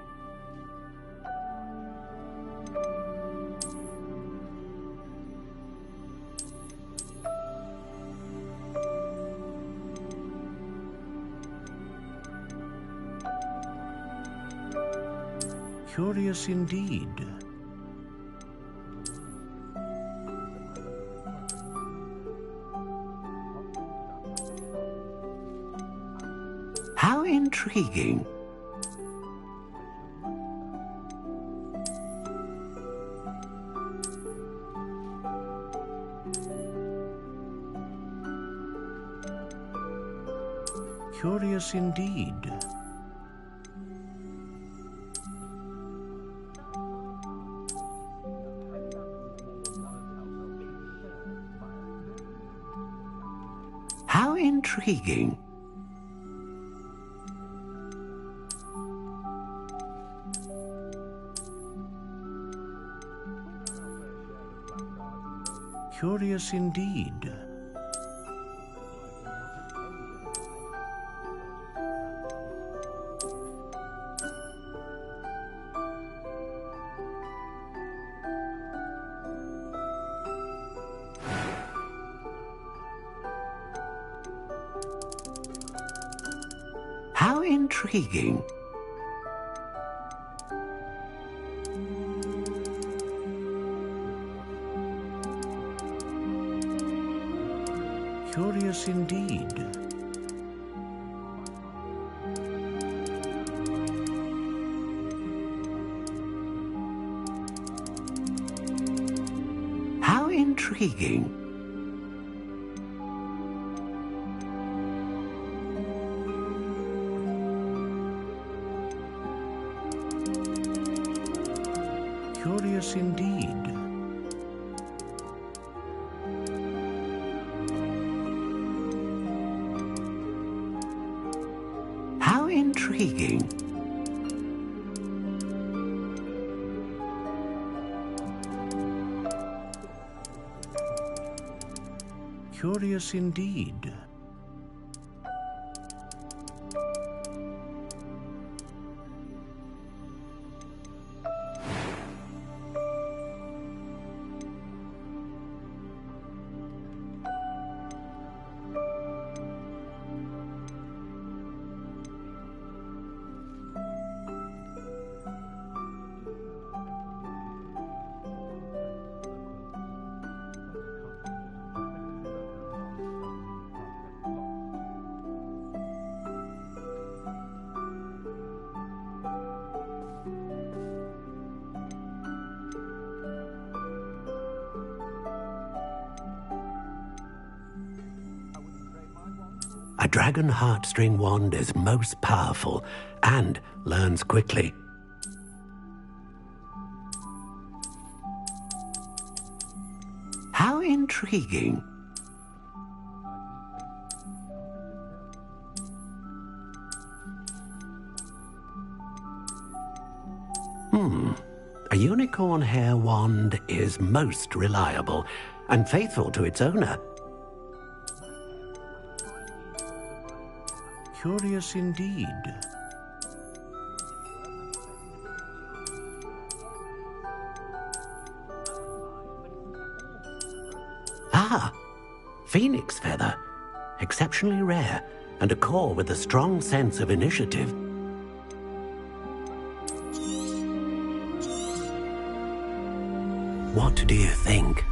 Curious indeed. How intriguing. Curious indeed. How intriguing. Curious indeed. How intriguing. Curious indeed. How intriguing. Curious indeed. How intriguing. Curious indeed. A dragon heartstring wand is most powerful and learns quickly. How intriguing. A unicorn hair wand is most reliable and faithful to its owner. Curious indeed. Ah, phoenix feather. Exceptionally rare, and a core with a strong sense of initiative. What do you think?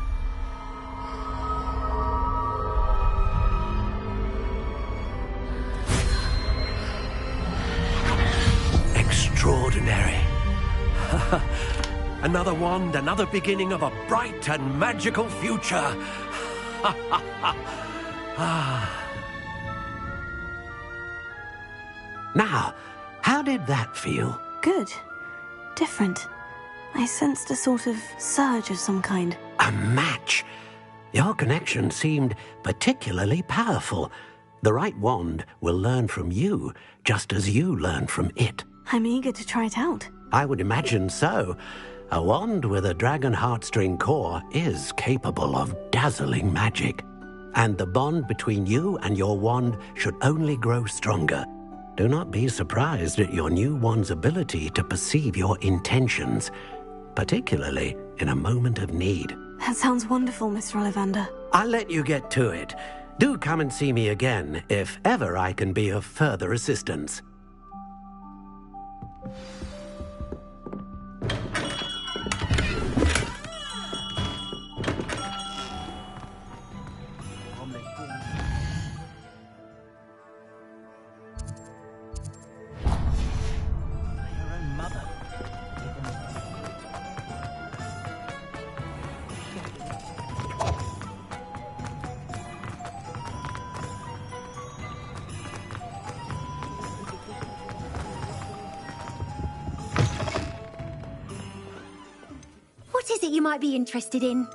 Extraordinary. Another wand, another beginning of a bright and magical future. Now, how did that feel? Good. Different. I sensed a sort of surge of some kind. A match. Your connection seemed particularly powerful. The right wand will learn from you, just as you learn from it. I'm eager to try it out. I would imagine so. A wand with a dragon heartstring core is capable of dazzling magic. And the bond between you and your wand should only grow stronger. Do not be surprised at your new wand's ability to perceive your intentions, particularly in a moment of need. That sounds wonderful, Mr. Ollivander. I'll let you get to it. Do come and see me again if ever I can be of further assistance. What is it you might be interested in?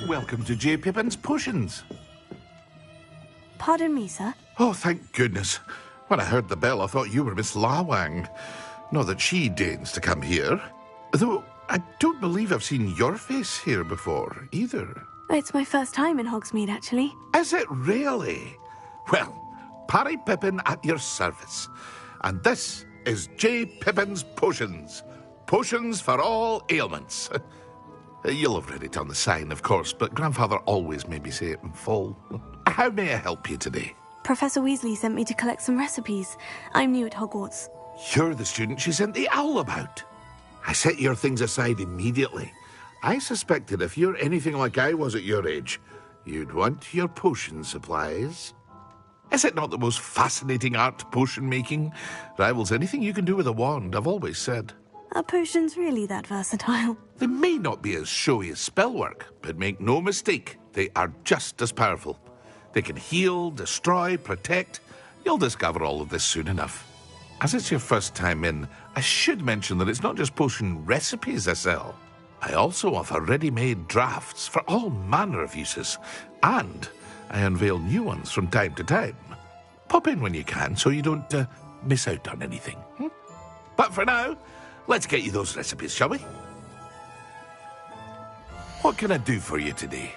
Welcome to J. Pippin's Potions. Pardon me, sir. Oh, thank goodness. When I heard the bell, I thought you were Miss Lawang. Not that she deigns to come here. Though, I don't believe I've seen your face here before, either. It's my first time in Hogsmeade, actually. Is it really? Well, Parry Pippin at your service. And this is J. Pippin's Potions. Potions for all ailments. You'll have read it on the sign, of course, but Grandfather always made me say it in full. How may I help you today? Professor Weasley sent me to collect some recipes. I'm new at Hogwarts. You're the student she sent the owl about. I set your things aside immediately. I suspected if you're anything like I was at your age, you'd want your potion supplies. Is it not the most fascinating art, potion making? Rivals anything you can do with a wand, I've always said. Are potions really that versatile? They may not be as showy as spellwork, but make no mistake, they are just as powerful. They can heal, destroy, protect. You'll discover all of this soon enough. As it's your first time in, I should mention that it's not just potion recipes I sell. I also offer ready-made drafts for all manner of uses, and I unveil new ones from time to time. Pop in when you can so you don't miss out on anything. But for now, let's get you those recipes, shall we? What can I do for you today?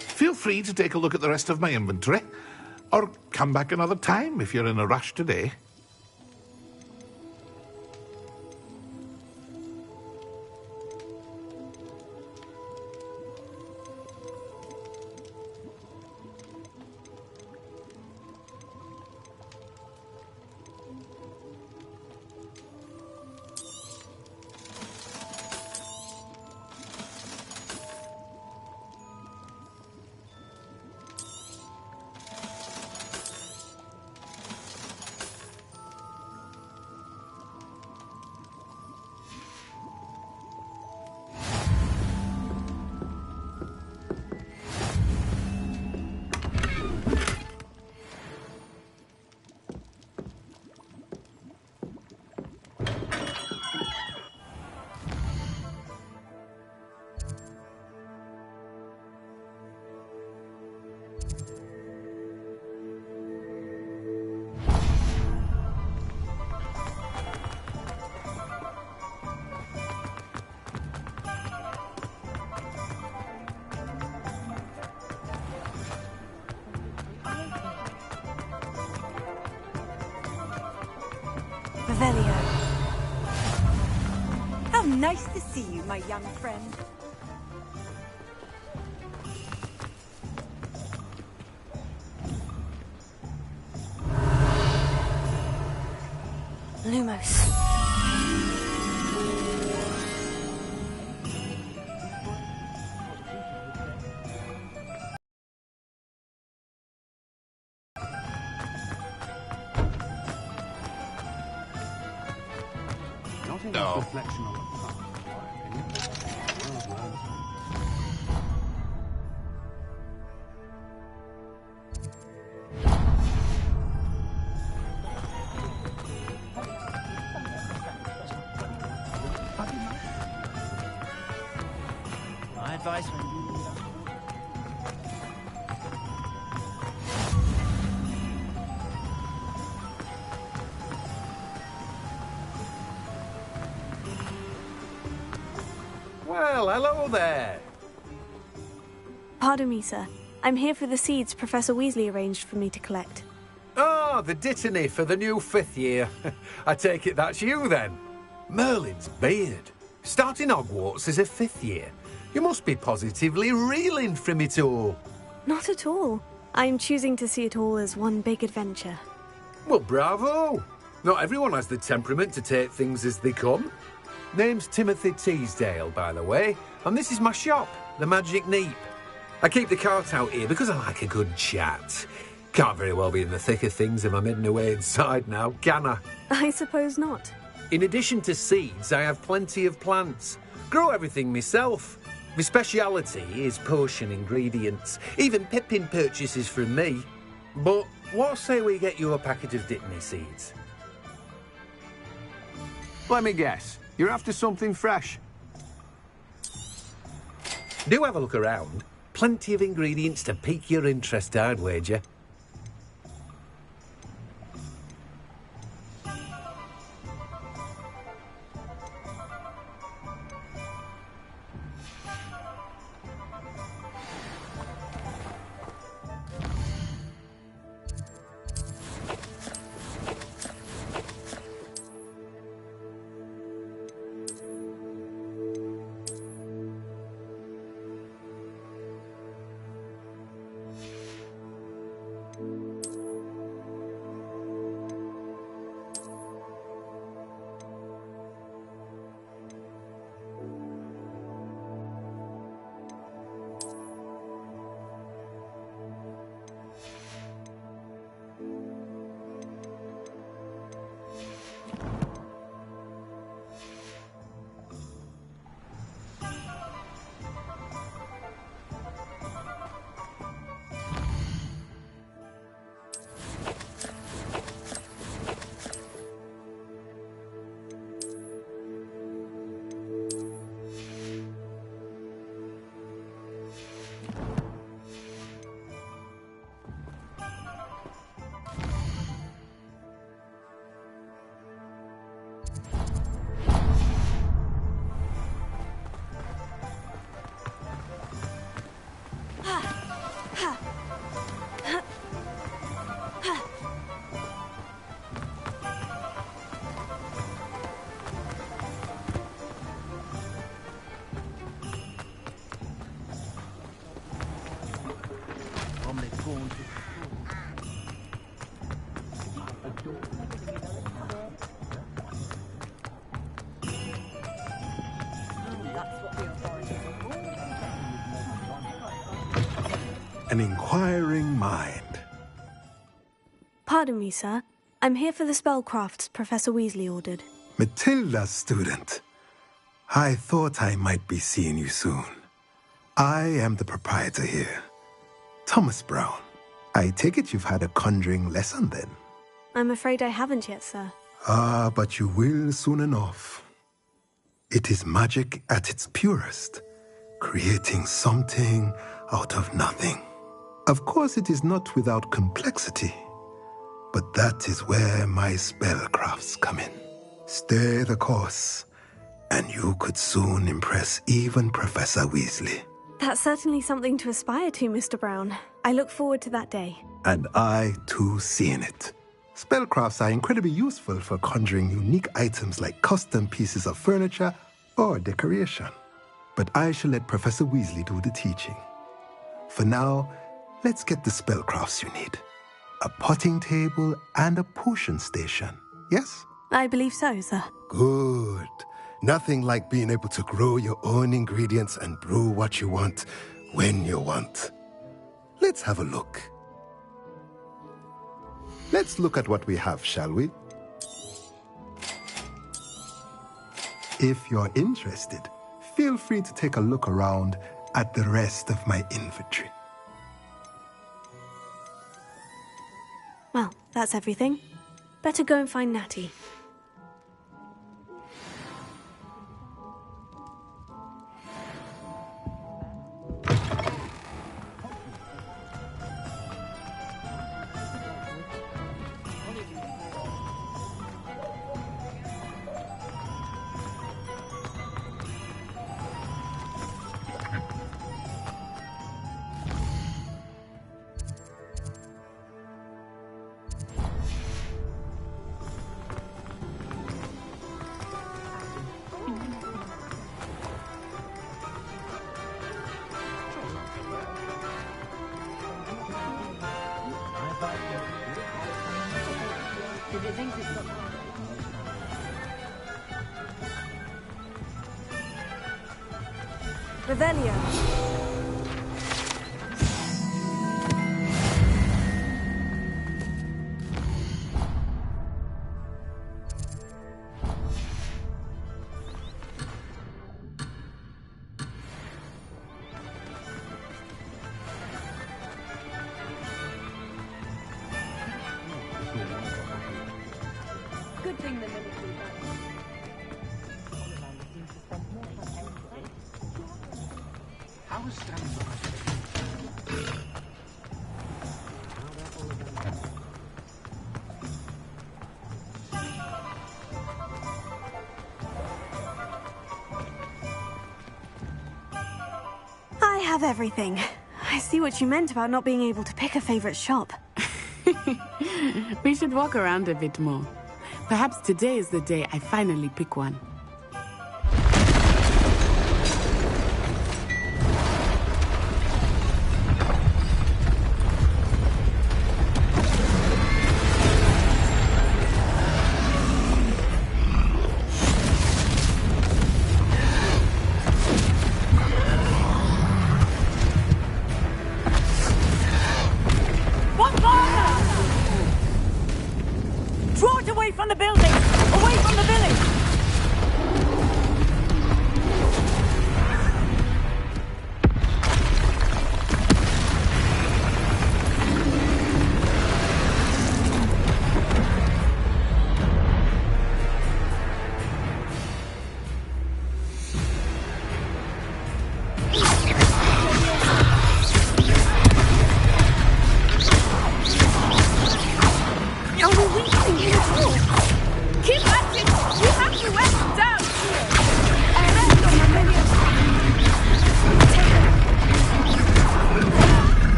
Feel free to take a look at the rest of my inventory, or come back another time if you're in a rush today. Revelio. How nice to see you, my young friend. Lumos. No. Reflection on the past, in my opinion. My advice when Well, hello there. Pardon me, sir. I'm here for the seeds Professor Weasley arranged for me to collect. Ah, the dittany for the new 5th year. I take it that's you, then. Merlin's beard. Starting Hogwarts as a 5th year. You must be positively reeling from it all. Not at all. I'm choosing to see it all as one big adventure. Well, bravo. Not everyone has the temperament to take things as they come. Name's Timothy Teasdale, by the way, and this is my shop, the Magic Neep. I keep the cart out here because I like a good chat. Can't very well be in the thick of things if I'm hidden away inside now, can I? I suppose not. In addition to seeds, I have plenty of plants. Grow everything myself. My speciality is potion ingredients. Even Pippin purchases from me. But what say we get you a packet of Dittany seeds? Let me guess. You're after something fresh. Do have a look around. Plenty of ingredients to pique your interest, I'd wager. An inquiring mind. Pardon me, sir. I'm here for the spellcrafts Professor Weasley ordered. Matilda, student. I thought I might be seeing you soon. I am the proprietor here, Thomas Brown. I take it you've had a conjuring lesson then? I'm afraid I haven't yet, sir. Ah, but you will soon enough. It is magic at its purest, creating something out of nothing. Of course, it is not without complexity, but that is where my spellcrafts come in. Stay the course, and you could soon impress even Professor Weasley. That's certainly something to aspire to, Mr. Brown. I look forward to that day. And I, too, seeing it. Spellcrafts are incredibly useful for conjuring unique items like custom pieces of furniture or decoration. But I shall let Professor Weasley do the teaching. For now, let's get the spellcrafts you need. A potting table and a potion station, yes? I believe so, sir. Good. Nothing like being able to grow your own ingredients and brew what you want when you want. Let's have a look. Let's look at what we have, shall we? If you're interested, feel free to take a look around at the rest of my inventory. Well, that's everything. Better go and find Natty. Revelio. Good thing the military. I have everything. I see what you meant about not being able to pick a favorite shop. We should walk around a bit more. Perhaps today is the day I finally pick one. Draw it away from the building! Away from the village! Keep at it! You have to wear them down!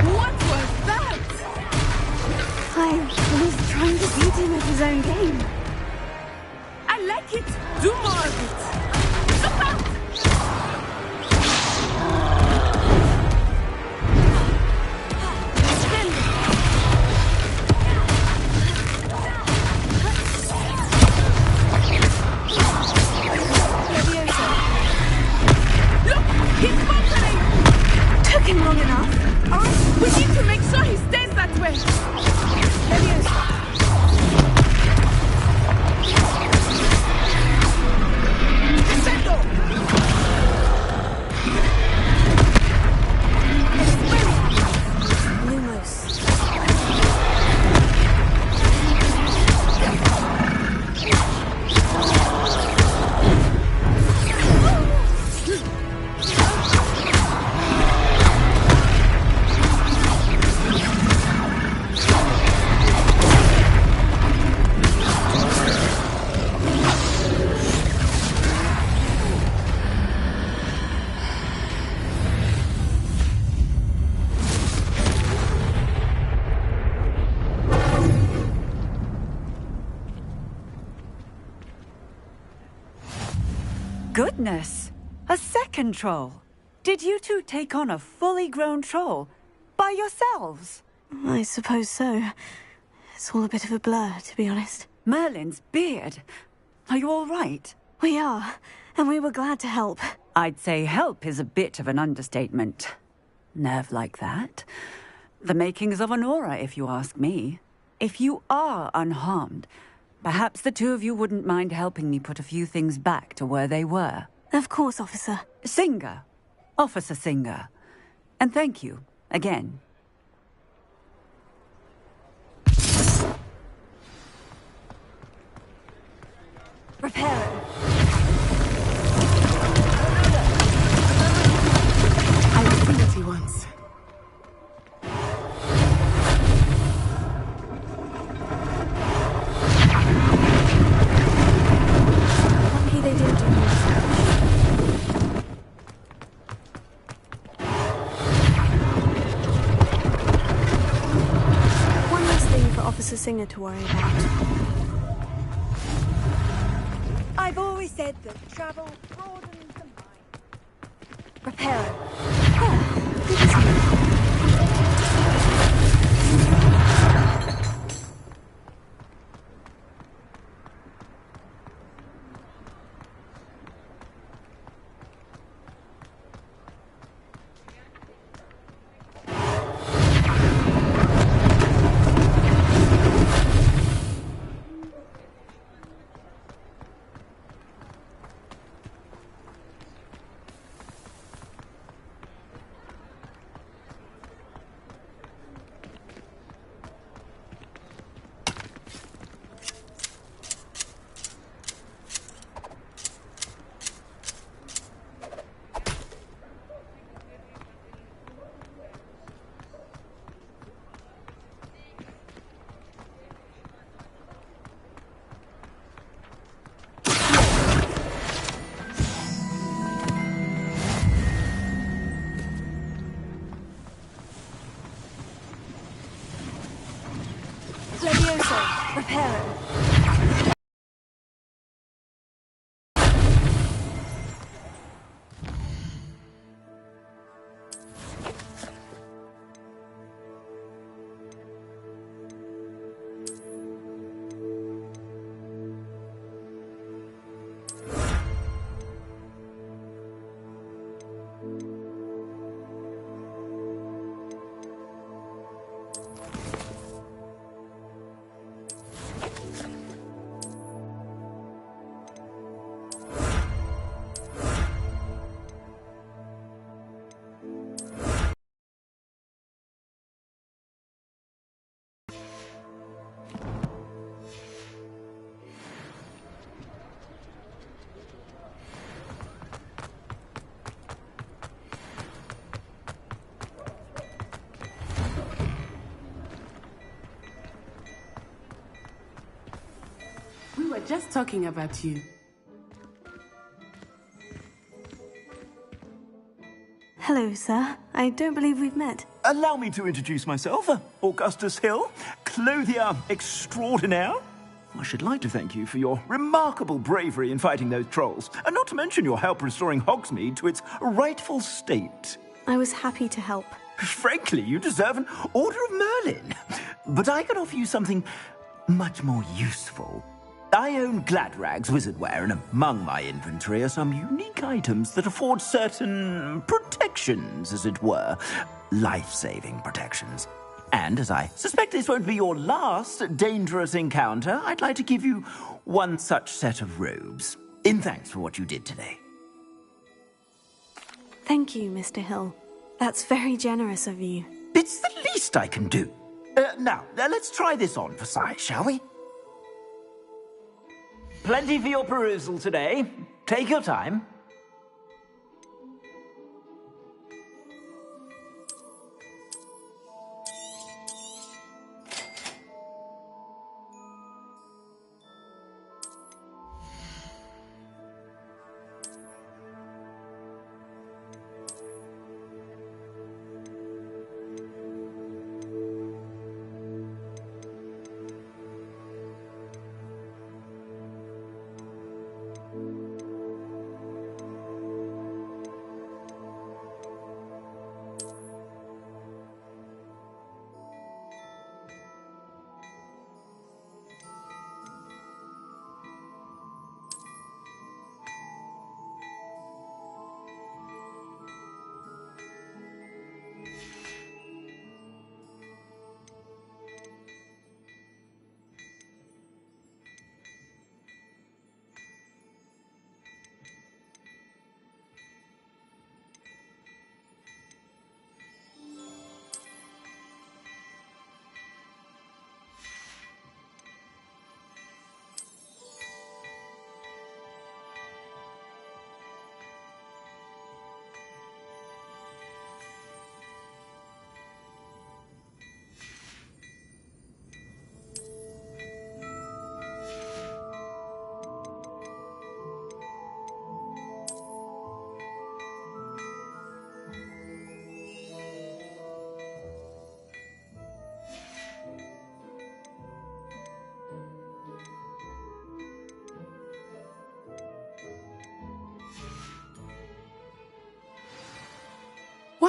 What was that? I was trying to beat him at his own game. I like it! Do more of it! Look out! He's bumping! Took him long enough. Alright, we need to make sure he stays that way. Goodness! A second troll! Did you two take on a fully grown troll? By yourselves? I suppose so. It's all a bit of a blur, to be honest. Merlin's beard. Are you all right? We are, and we were glad to help. I'd say help is a bit of an understatement. Nerve like that. The makings of an aura, if you ask me. If you are unharmed, perhaps the two of you wouldn't mind helping me put a few things back to where they were. Of course, officer. Singer. Officer Singer. And thank you, again. Reparo. I've seen it once. Lucky they didn't do more. One last thing for Officer Singer to worry about. I've always said that travel broadens the mind. Reparo. Oh, good as new. Reparo. We were just talking about you. Hello, sir. I don't believe we've met. Allow me to introduce myself, Augustus Hill, clothier extraordinaire. I should like to thank you for your remarkable bravery in fighting those trolls, and not to mention your help restoring Hogsmeade to its rightful state. I was happy to help. Frankly, you deserve an Order of Merlin. But I can offer you something much more useful. I own Gladrag's wizardware, and among my inventory are some unique items that afford certain protections, as it were. Life-saving protections. And as I suspect this won't be your last dangerous encounter, I'd like to give you one such set of robes, in thanks for what you did today. Thank you, Mr. Hill. That's very generous of you. It's the least I can do. Now, let's try this on for size, shall we? Plenty for your perusal today. Take your time.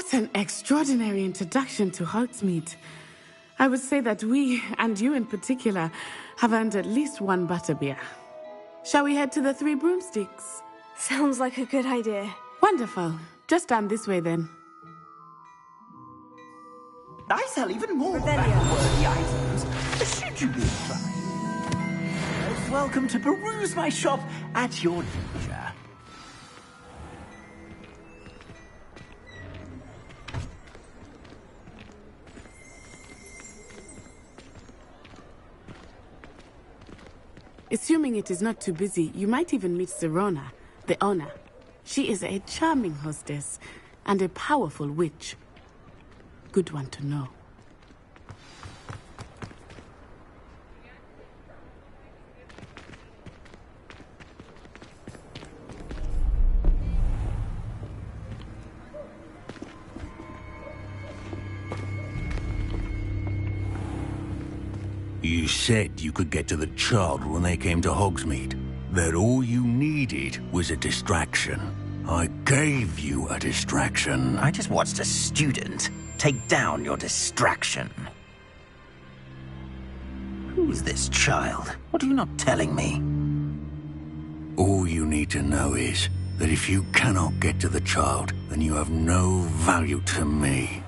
What an extraordinary introduction to Hogsmeade. I would say that we, and you in particular, have earned at least one butterbeer. Shall we head to the Three Broomsticks? Sounds like a good idea. Wonderful. Just down this way then. I sell even more battle-worthy items. Should you be inclined? Most welcome to peruse my shop at your leisure. Assuming it is not too busy, you might even meet Sirona, the owner. She is a charming hostess and a powerful witch. Good one to know. You said you could get to the child when they came to Hogsmeade. That all you needed was a distraction. I gave you a distraction. I just watched a student take down your distraction. Who's this child? What are you not telling me? All you need to know is that if you cannot get to the child, then you have no value to me.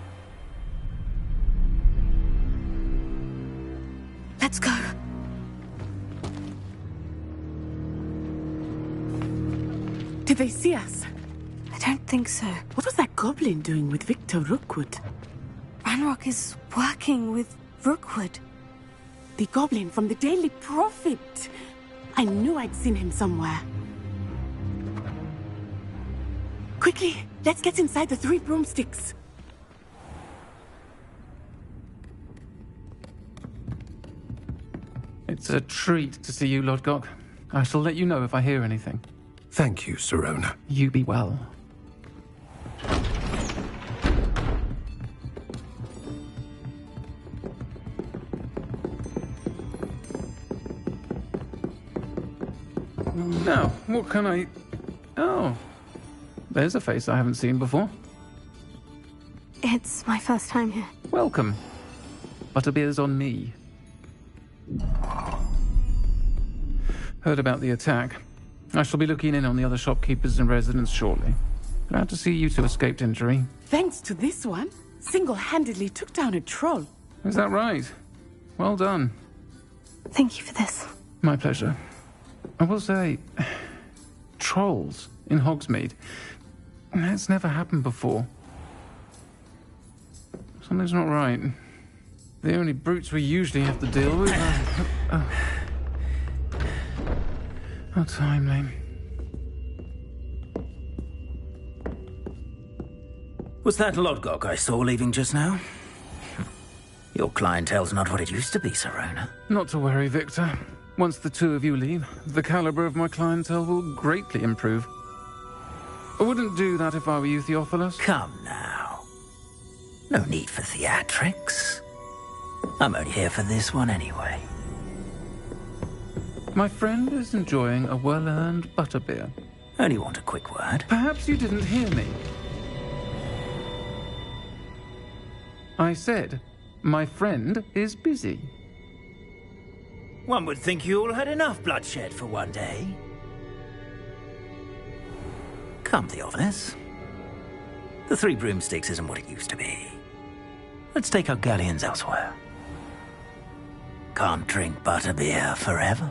Let's go. Did they see us? I don't think so. What was that goblin doing with Victor Rookwood? Ranrock is working with Rookwood. The goblin from the Daily Prophet. I knew I'd seen him somewhere. Quickly, let's get inside the Three Broomsticks. It's a treat to see you, Lodgok. I shall let you know if I hear anything. Thank you, Sirona. You be well. Now, what can I... Oh, there's a face I haven't seen before. It's my first time here. Welcome. Butterbeer's on me. Heard about the attack. I shall be looking in on the other shopkeepers and residents shortly. Glad to see you two escaped injury. Thanks to this one, single-handedly took down a troll. Is that right? Well done. Thank you for this. My pleasure. I will say, trolls in Hogsmeade. That's never happened before. Something's not right. The only brutes we usually have to deal with are... How timely. Was that Lodgok I saw leaving just now? Your clientele's not what it used to be, Sirona. Not to worry, Victor. Once the two of you leave, the caliber of my clientele will greatly improve. I wouldn't do that if I were you, Theophilus. Come now. No need for theatrics. I'm only here for this one anyway. My friend is enjoying a well-earned butterbeer. Only want a quick word. Perhaps you didn't hear me. I said, my friend is busy. One would think you all had enough bloodshed for one day. Come, Theophilus. The Three Broomsticks isn't what it used to be. Let's take our galleons elsewhere. Can't drink butterbeer forever.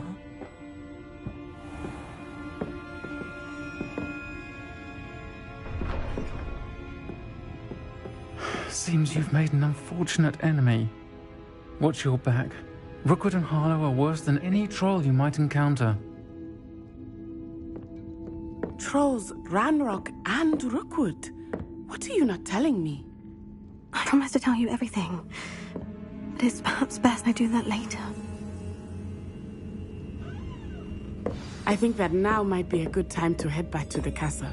Seems you've made an unfortunate enemy. Watch your back. Rookwood and Harlow are worse than any troll you might encounter. Trolls, Ranrock, and Rookwood. What are you not telling me? I promise to tell you everything. But it's perhaps best I do that later. I think that now might be a good time to head back to the castle.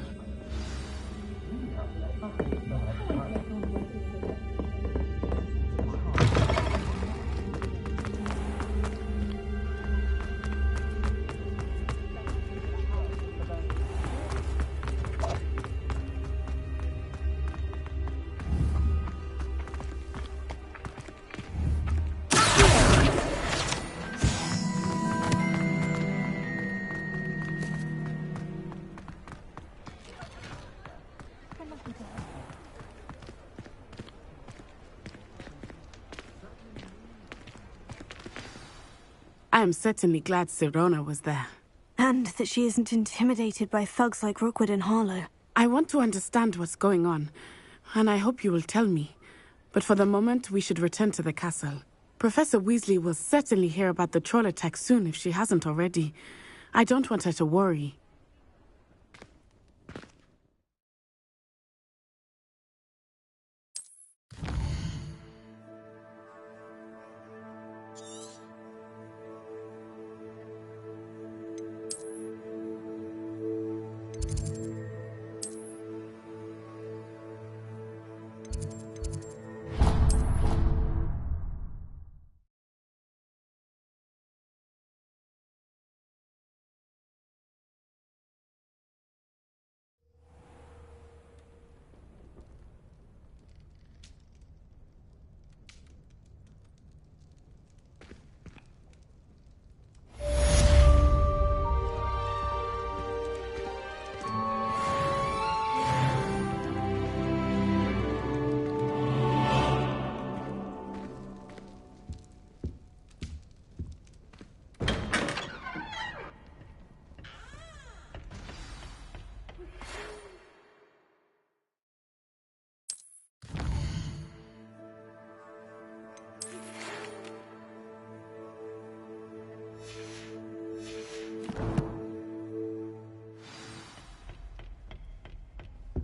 I am certainly glad Sirona was there. And that she isn't intimidated by thugs like Rookwood and Harlow. I want to understand what's going on, and I hope you will tell me. But for the moment, we should return to the castle. Professor Weasley will certainly hear about the troll attack soon if she hasn't already. I don't want her to worry.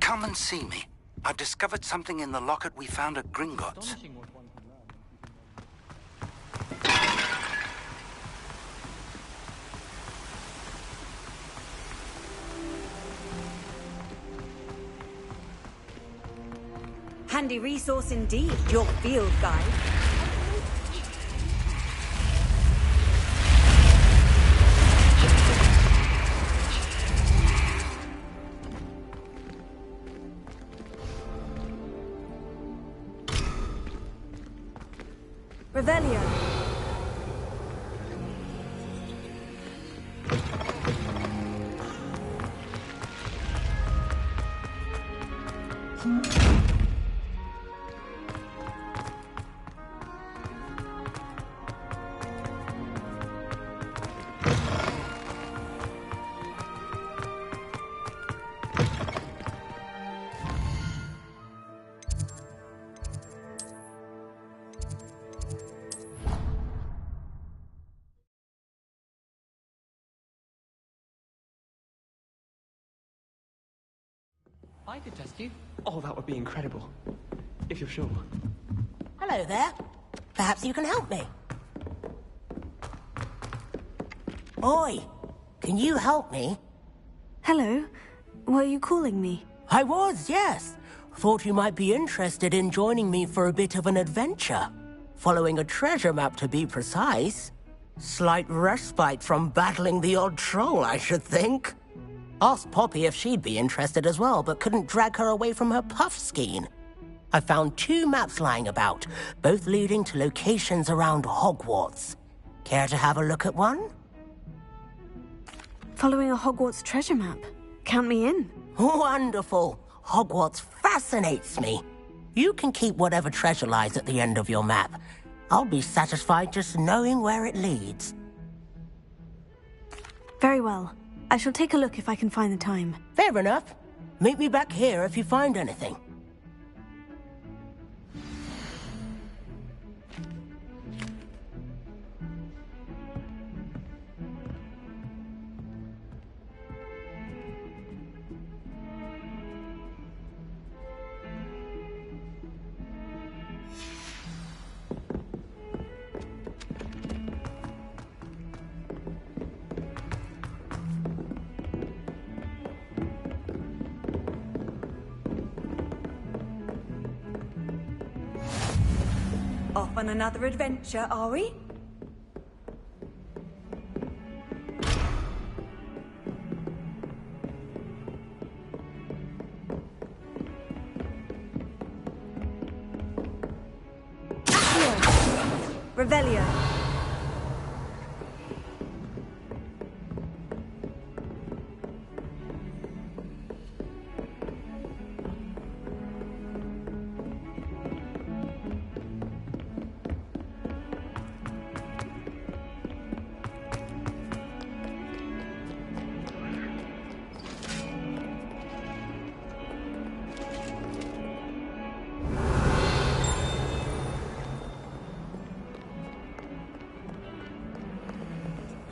Come and see me. I've discovered something in the locket we found at Gringotts. Handy resource indeed, your field guide. Revelio. I could test you. Oh, that would be incredible. If you're sure. Hello there. Perhaps you can help me. Oi, can you help me? Hello? Were you calling me? I was, yes. Thought you might be interested in joining me for a bit of an adventure. Following a treasure map, to be precise. Slight respite from battling the odd troll, I should think. Asked Poppy if she'd be interested as well, but couldn't drag her away from her puff skein. I found 2 maps lying about, both leading to locations around Hogwarts. Care to have a look at one? Following a Hogwarts treasure map. Count me in. Wonderful. Hogwarts fascinates me. You can keep whatever treasure lies at the end of your map. I'll be satisfied just knowing where it leads. Very well. I shall take a look if I can find the time. Fair enough. Meet me back here if you find anything. Off on another adventure, are we? Revelio.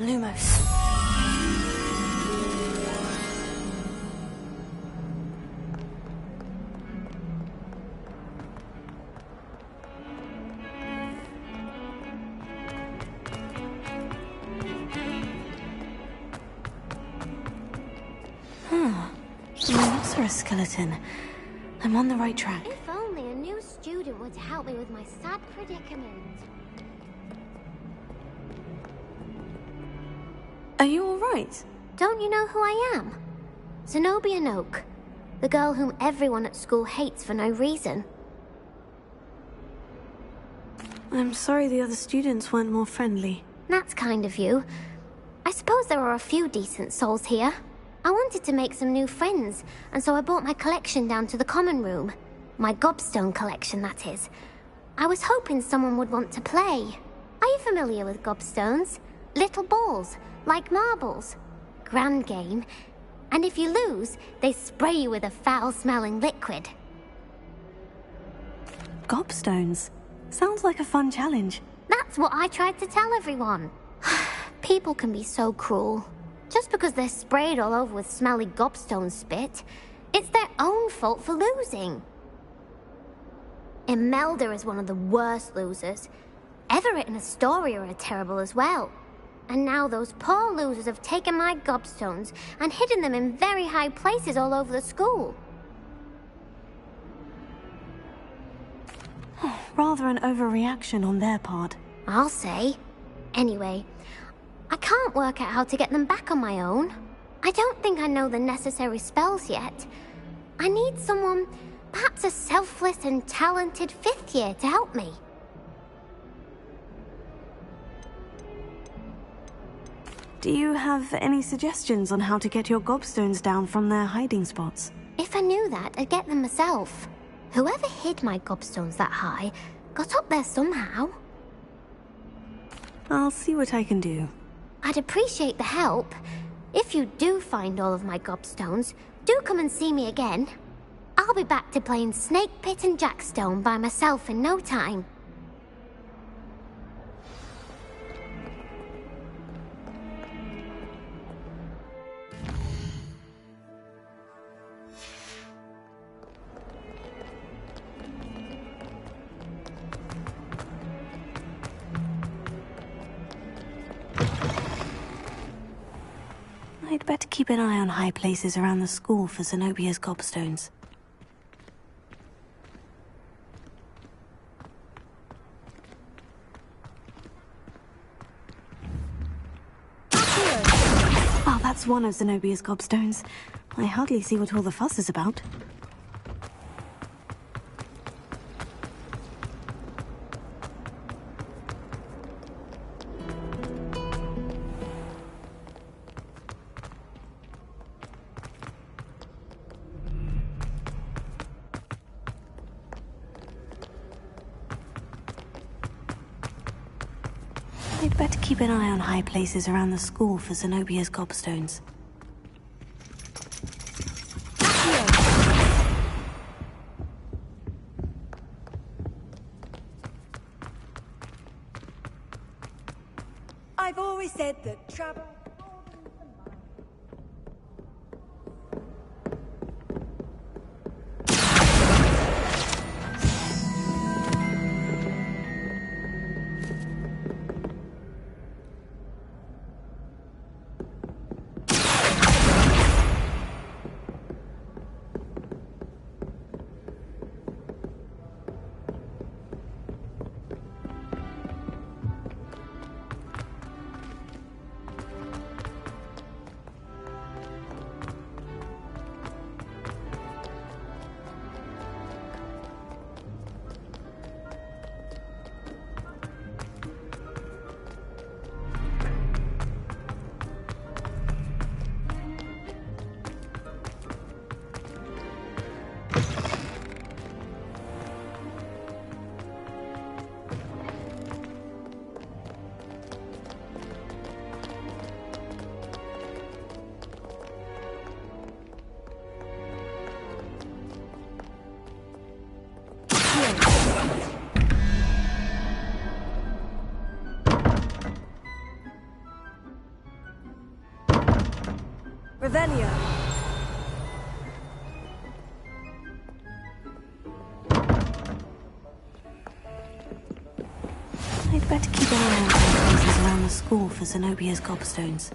Lumos. Rhinoceros skeleton. I'm on the right track. If only a new student were to help me with my sad predicament. Are you all right? Don't you know who I am? Zenobia Noak, the girl whom everyone at school hates for no reason. I'm sorry the other students weren't more friendly. That's kind of you. I suppose there are a few decent souls here. I wanted to make some new friends, and so I brought my collection down to the common room. My gobstone collection, that is. I was hoping someone would want to play. Are you familiar with gobstones? Little balls, like marbles. Grand game. And if you lose, they spray you with a foul-smelling liquid. Gobstones? Sounds like a fun challenge. That's what I tried to tell everyone. People can be so cruel. Just because they're sprayed all over with smelly gobstone spit, it's their own fault for losing. Imelda is one of the worst losers. Everett and Astoria are terrible as well. And now those poor losers have taken my gobstones and hidden them in very high places all over the school. Rather an overreaction on their part. I'll say. Anyway, I can't work out how to get them back on my own. I don't think I know the necessary spells yet. I need someone, perhaps a selfless and talented 5th year to help me. Do you have any suggestions on how to get your gobstones down from their hiding spots? If I knew that, I'd get them myself. Whoever hid my gobstones that high got up there somehow. I'll see what I can do. I'd appreciate the help. If you do find all of my gobstones, do come and see me again. I'll be back to playing Snake Pit and Jackstone by myself in no time. I'd better keep an eye on high places around the school for Zenobia's gobstones. Oh, that's one of Zenobia's gobstones. I hardly see what all the fuss is about. I'd better keep an eye on high places around the school for Zenobia's gobstones. I've always said that travel... Revelio. I'd better keep an eye on places around the school for Zenobia's gobstones.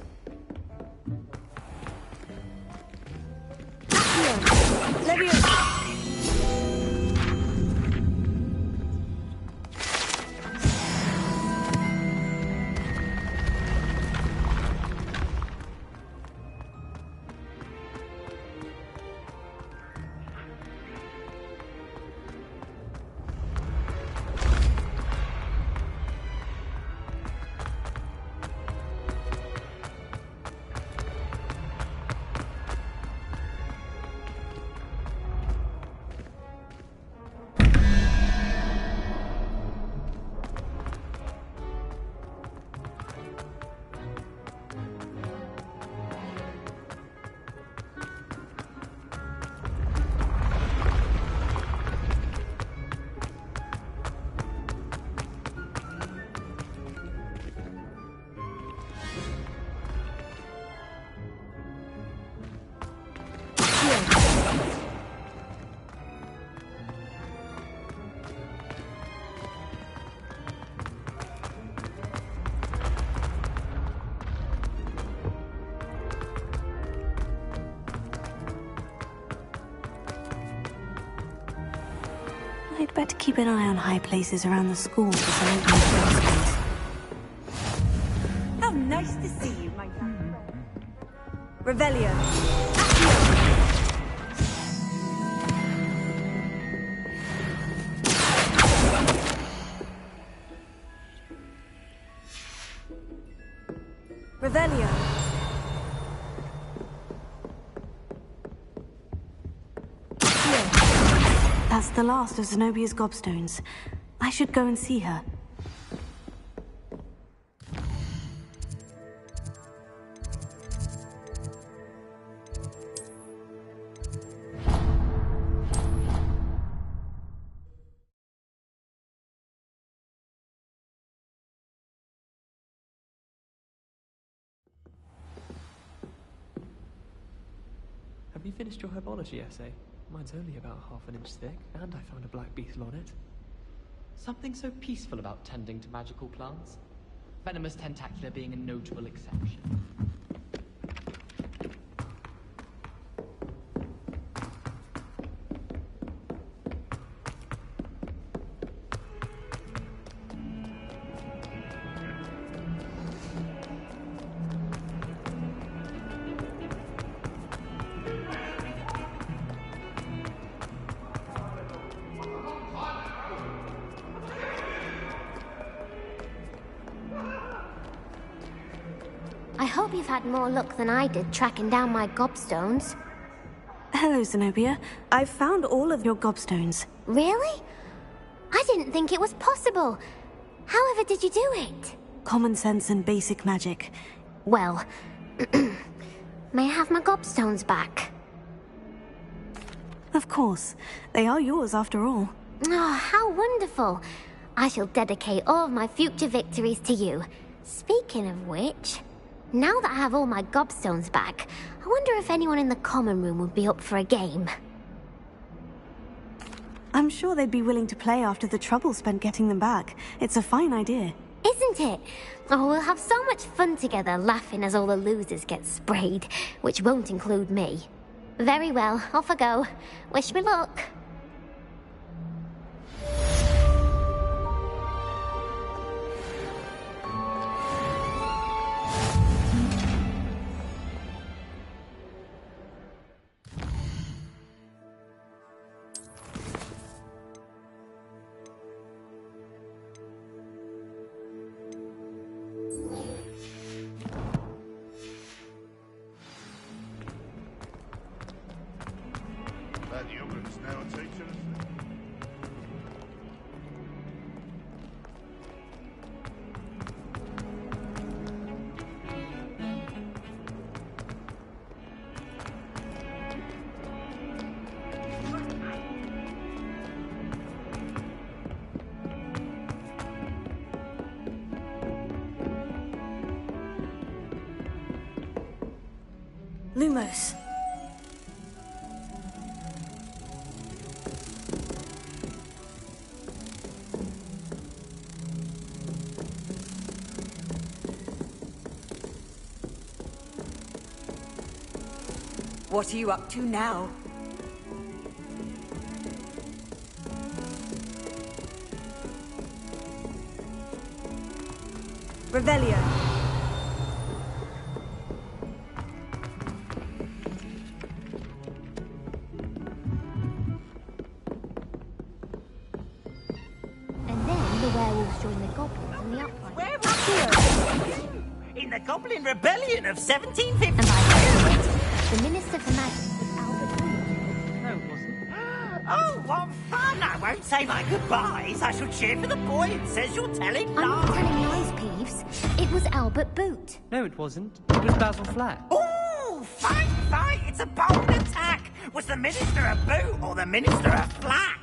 I'd better keep an eye on high places around the school for Zenobia's gobstones. How nice to see you, my young friend. Revelio. Revelio. That's the last of Zenobia's gobstones. I should go and see her. Have you finished your herbology essay? Mine's only about half an inch thick, and I found a black beetle on it. Something so peaceful about tending to magical plants. Venomous tentacula being a notable exception. I hope you've had more luck than I did tracking down my gobstones. Hello, Zenobia. I've found all of your gobstones. Really? I didn't think it was possible. However did you do it? Common sense and basic magic. Well, may I have my gobstones back? Of course. They are yours after all. Oh, how wonderful. I shall dedicate all of my future victories to you. Speaking of which, now that I have all my gobstones back, I wonder if anyone in the common room would be up for a game. I'm sure they'd be willing to play after the trouble spent getting them back. It's a fine idea. Isn't it? Oh, we'll have so much fun together, laughing as all the losers get sprayed, which won't include me. Very well, off I go. Wish me luck. That yogurt's now a teacher, isn't it? Lumos. What are you up to now? Revelio. And then the werewolves join the goblins on the uprising. Where was you? In the Goblin Rebellion of 1750. And by the end of it, the Minister for Magic was Albert Booth. No, it wasn't. Oh, what fun! I won't say my goodbyes. I shall cheer for the boy who says you're telling I'm not lies. telling lies, Peeves. It was Albert Boot. No, it wasn't. It was Basil Flack. Ooh, fight, fight! It's a bold attack. Was the Minister a boot or the Minister a flack?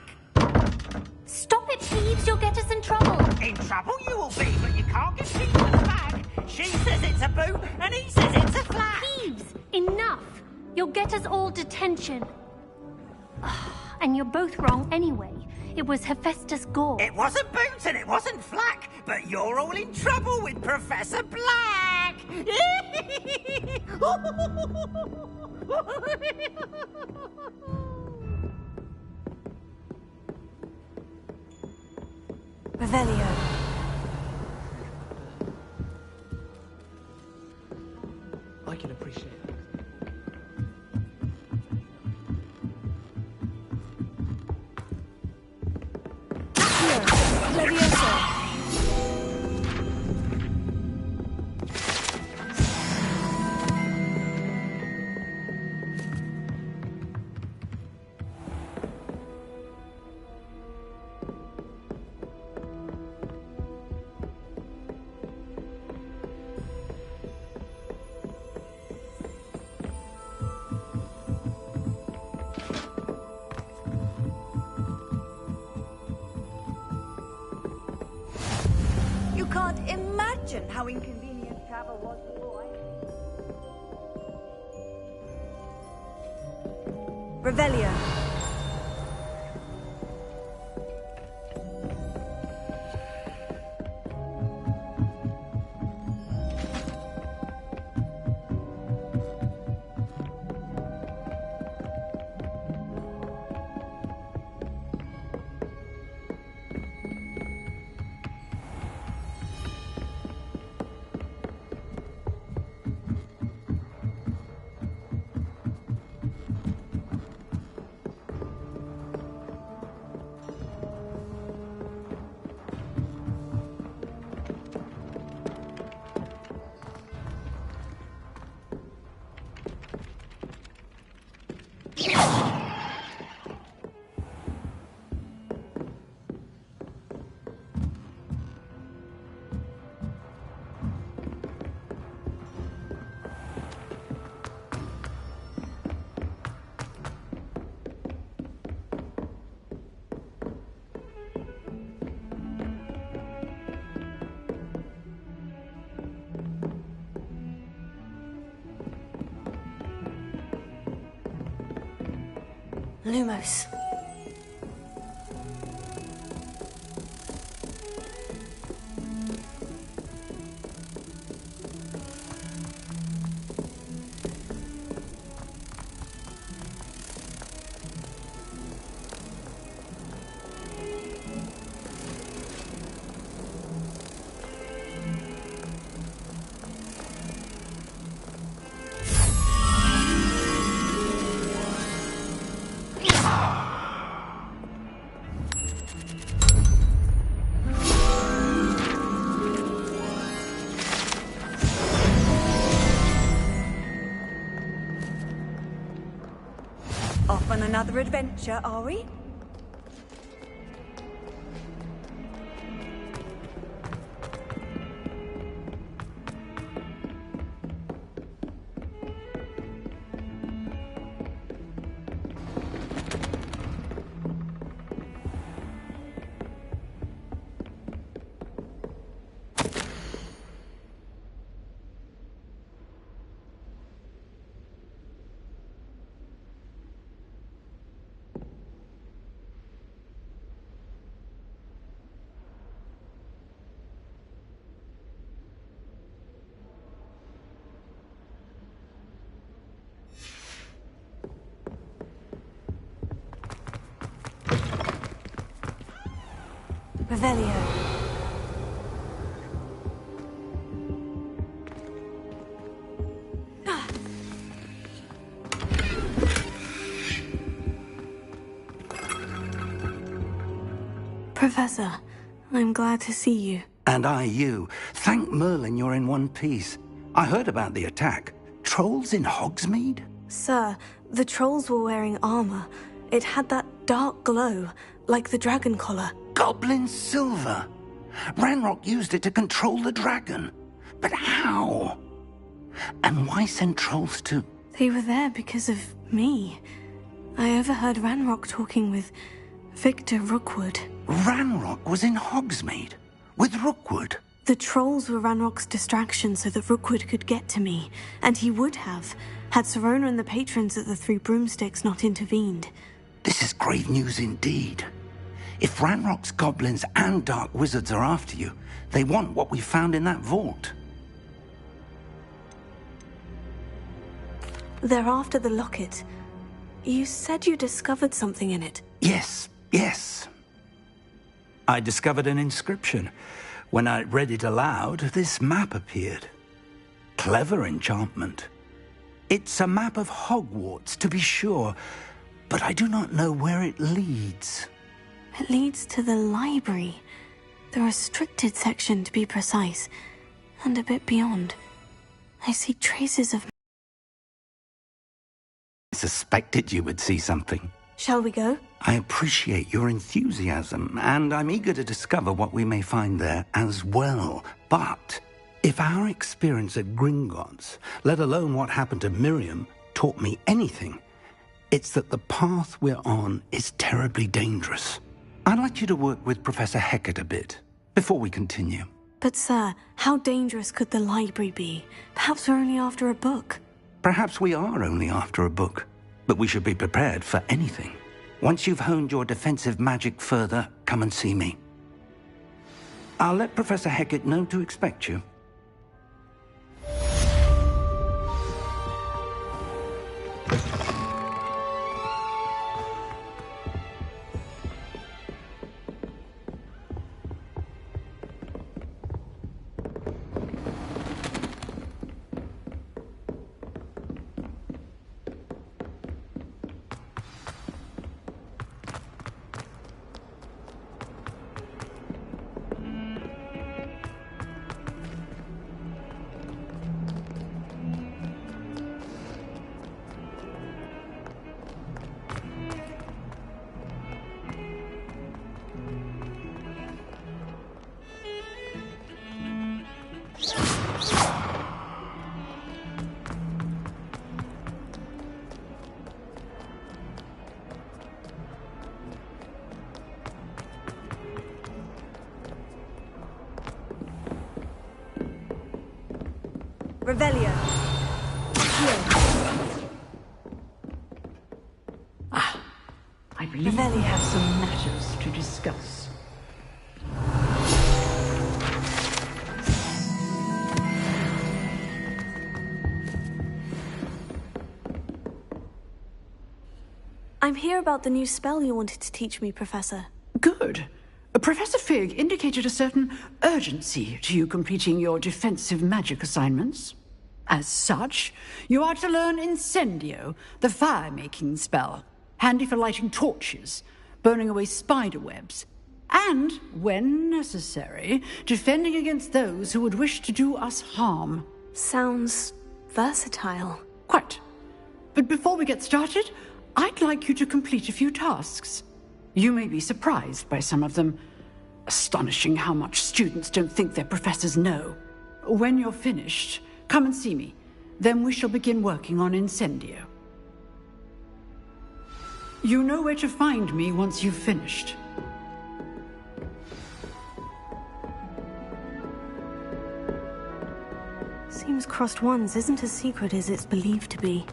Stop it, Peeves. You'll get us in trouble. In trouble you will be, but you can't get Peeves a flag. She says it's a boot, and he says it's a flag. Peeves, enough. You'll get us all detention. And you're both wrong anyway. It was Hephaestus Gore. It wasn't Boots and it wasn't Flack, but you're all in trouble with Professor Black. Revelio. I can appreciate it. Levioso. You can't imagine how inconvenient travel was before I... Revelio. Lumos. Off on another adventure, are we? Revelio. Professor, I'm glad to see you. And I you. Thank Merlin you're in one piece. I heard about the attack. Trolls in Hogsmeade? Sir, the trolls were wearing armor. It had that dark glow, like the dragon collar. Goblin silver. Ranrock used it to control the dragon. But how? And why send trolls to... They were there because of me. I overheard Ranrock talking with Victor Rookwood. Ranrock was in Hogsmeade? With Rookwood? The trolls were Ranrock's distraction so that Rookwood could get to me. And he would have, had Sirona and the patrons at the Three Broomsticks not intervened. This is grave news indeed. If Ranrock's goblins and dark wizards are after you, they want what we found in that vault. They're after the locket. You said you discovered something in it. Yes. I discovered an inscription. When I read it aloud, this map appeared. Clever enchantment. It's a map of Hogwarts, to be sure, but I do not know where it leads. It leads to the library. The restricted section, to be precise, and a bit beyond. I see traces of... I suspected you would see something. Shall we go? I appreciate your enthusiasm, and I'm eager to discover what we may find there as well. But if our experience at Gringotts, let alone what happened to Miriam, taught me anything, it's that the path we're on is terribly dangerous. I'd like you to work with Professor Hecat a bit before we continue. But sir, how dangerous could the library be? Perhaps we're only after a book. Perhaps we are only after a book, but we should be prepared for anything. Once you've honed your defensive magic further, come and see me. I'll let Professor Hecat know to expect you. Revelio. I believe we have some matters to discuss. I'm here about the new spell you wanted to teach me, Professor. Good. Professor Fig indicated a certain urgency to you completing your defensive magic assignments. As such, you are to learn Incendio, the fire-making spell, handy for lighting torches, burning away spider webs, and, when necessary, defending against those who would wish to do us harm. Sounds versatile. Quite. But before we get started, I'd like you to complete a few tasks. You may be surprised by some of them. Astonishing how much students don't think their professors know. When you're finished, come and see me. Then we shall begin working on Incendio. You know where to find me once you've finished. Seems crossed ones isn't as secret as it's believed to be.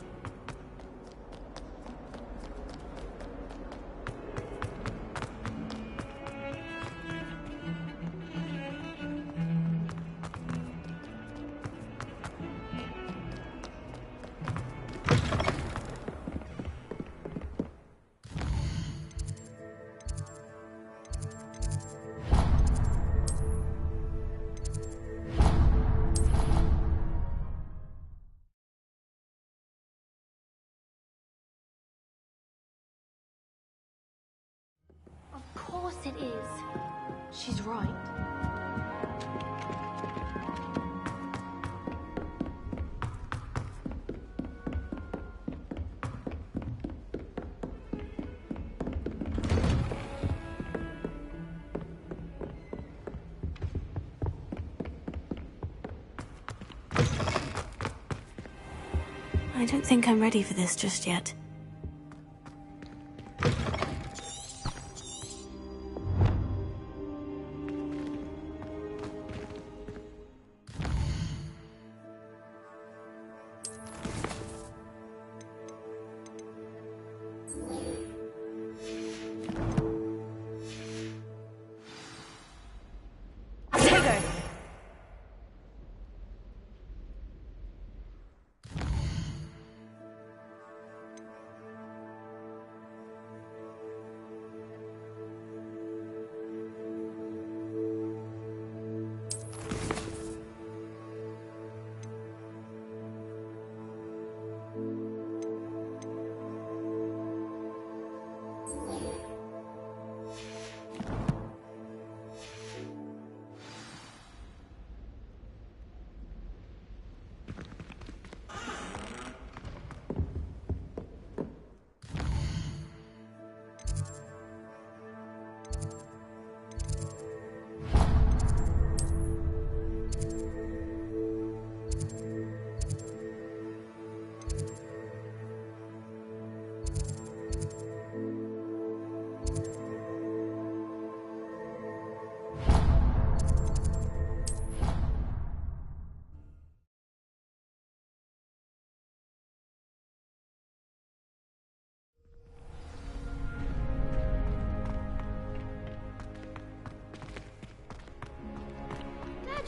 it is. She's right. I don't think I'm ready for this just yet.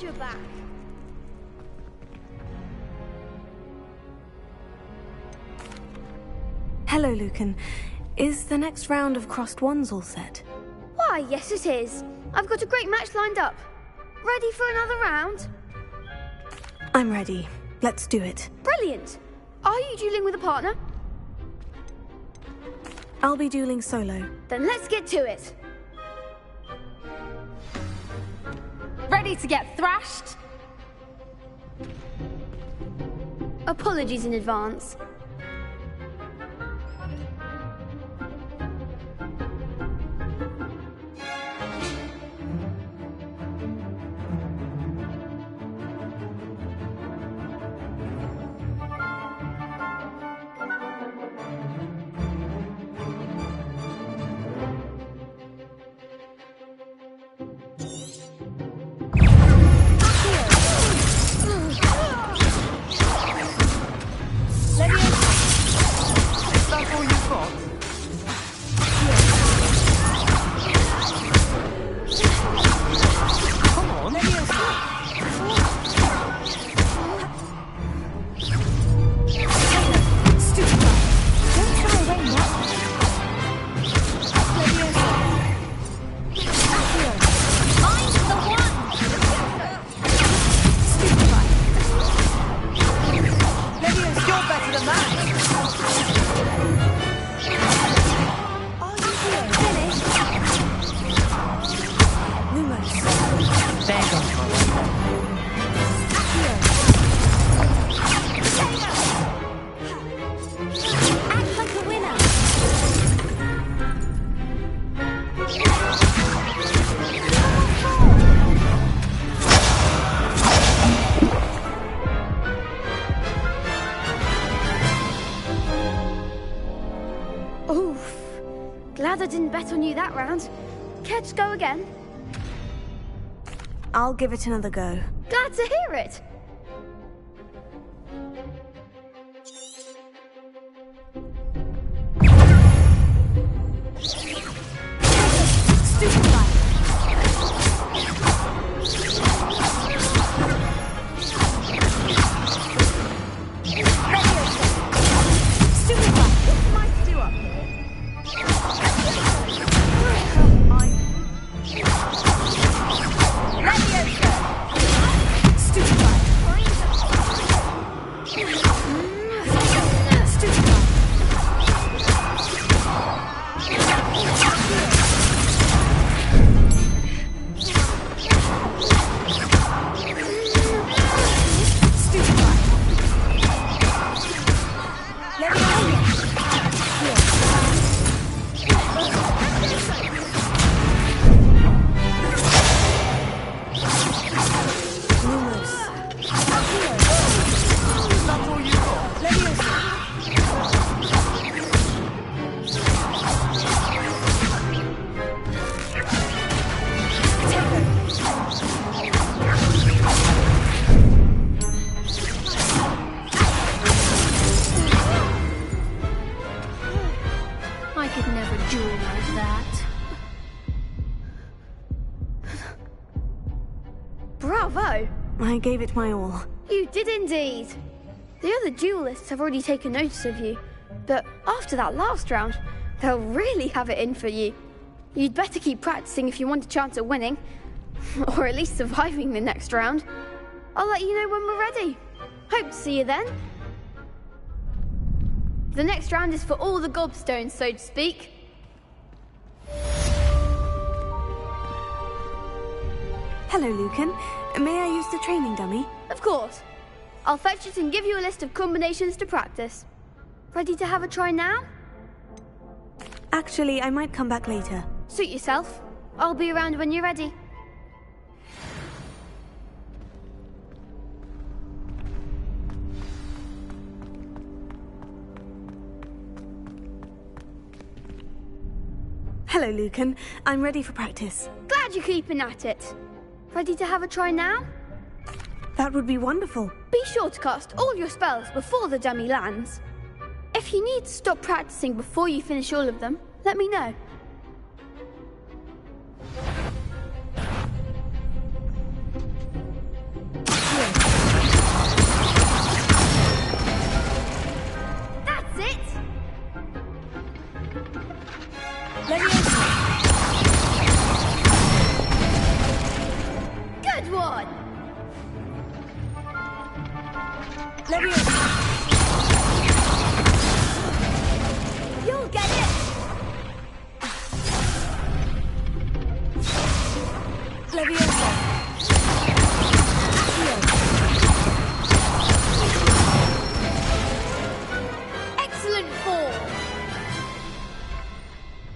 You're back. Hello, Lucan. Is the next round of Crossed Ones all set? Why, yes it is. I've got a great match lined up. Ready for another round? I'm ready. Let's do it. Brilliant. Are you dueling with a partner? I'll be dueling solo. Then let's get to it. Ready to get thrashed? Apologies in advance. Glad I didn't bet on you that round. Care to go again? I'll give it another go. Glad to hear it. I gave it my all. You did indeed. The other duelists have already taken notice of you, but after that last round, they'll really have it in for you. You'd better keep practicing if you want a chance at winning, or at least surviving the next round. I'll let you know when we're ready. Hope to see you then. The next round is for all the gobstones, so to speak. Hello, Lucan. May I use the training dummy? Of course. I'll fetch it and give you a list of combinations to practice. Ready to have a try now? Actually, I might come back later. Suit yourself. I'll be around when you're ready. Hello, Lucan. I'm ready for practice. Glad you're keeping at it. Ready to have a try now? That would be wonderful. Be sure to cast all your spells before the dummy lands. If you need to stop practicing before you finish all of them, let me know. That's it! Let me Good one! Let me You'll get it! Leviosa. Excellent form!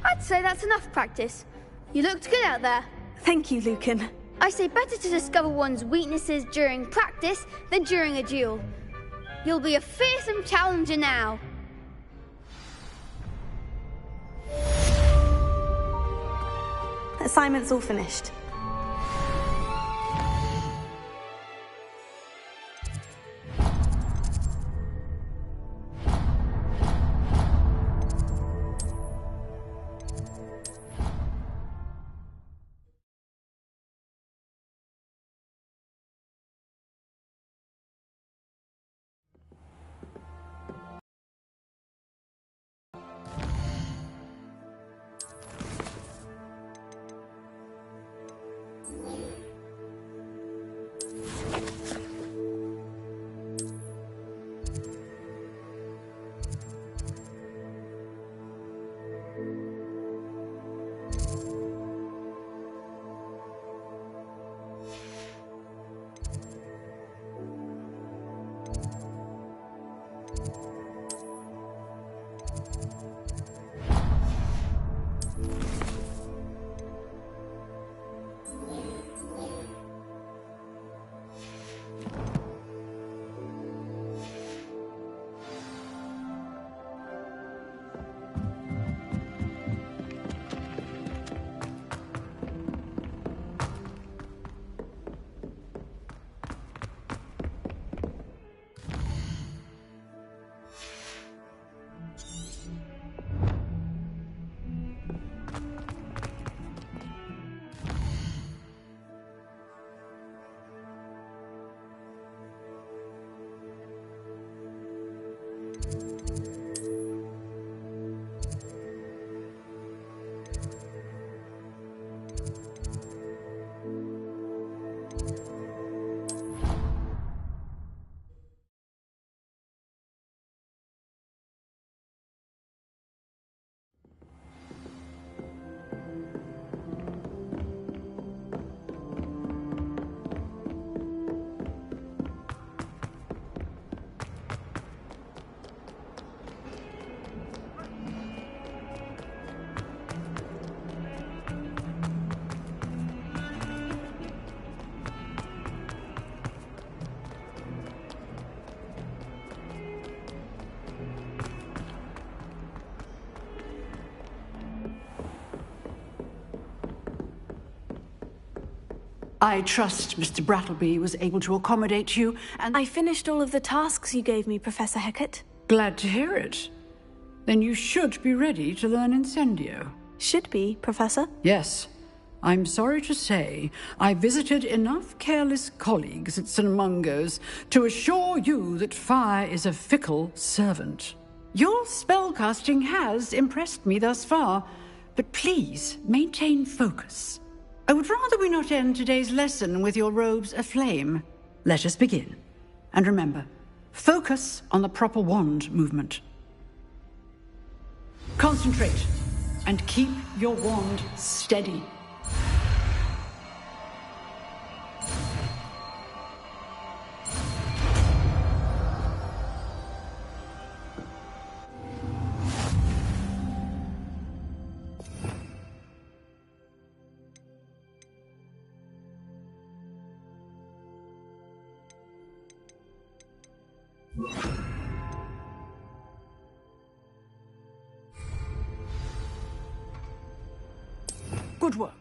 I'd say that's enough practice. You looked good out there. Thank you, Lucan. I say better to discover one's weaknesses during practice than during a duel. You'll be a fearsome challenger now. Assignment's all finished. I trust Mr. Brattleby was able to accommodate you, and I finished all of the tasks you gave me, Professor Hecat. Glad to hear it. Then you should be ready to learn Incendio. Should be, Professor? Yes. I'm sorry to say I visited enough careless colleagues at St. Mungo's to assure you that fire is a fickle servant. Your spellcasting has impressed me thus far, but please maintain focus. I would rather we not end today's lesson with your robes aflame. Let us begin. And remember, focus on the proper wand movement. Concentrate and keep your wand steady. Good work.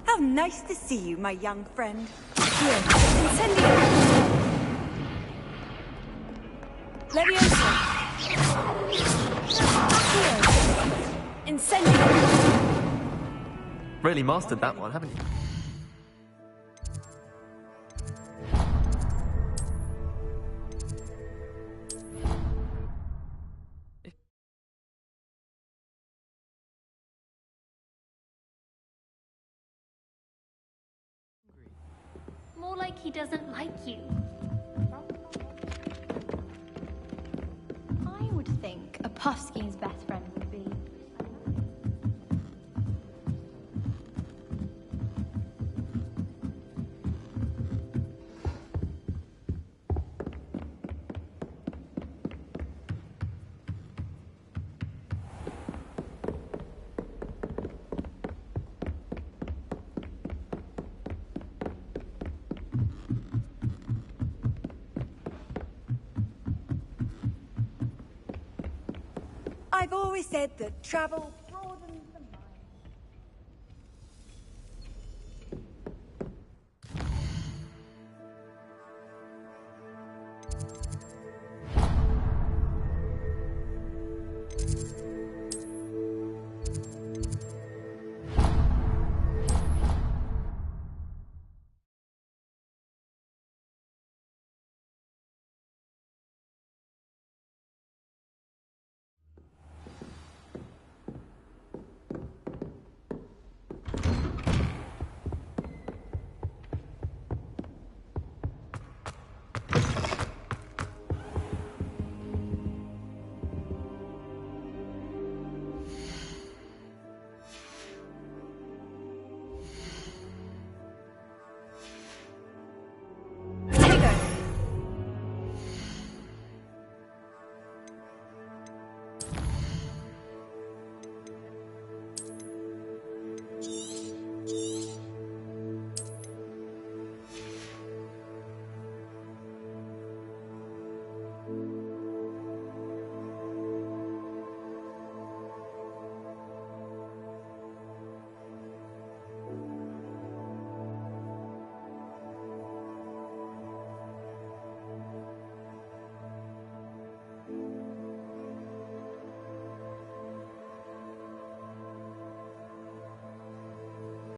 How nice to see you, my young friend. Here, Incendio. Leviosa. Here. Incendio. Really mastered that one, haven't you? More like he doesn't like you. I would think a Puffskein's best friend would be. I've always said that travel,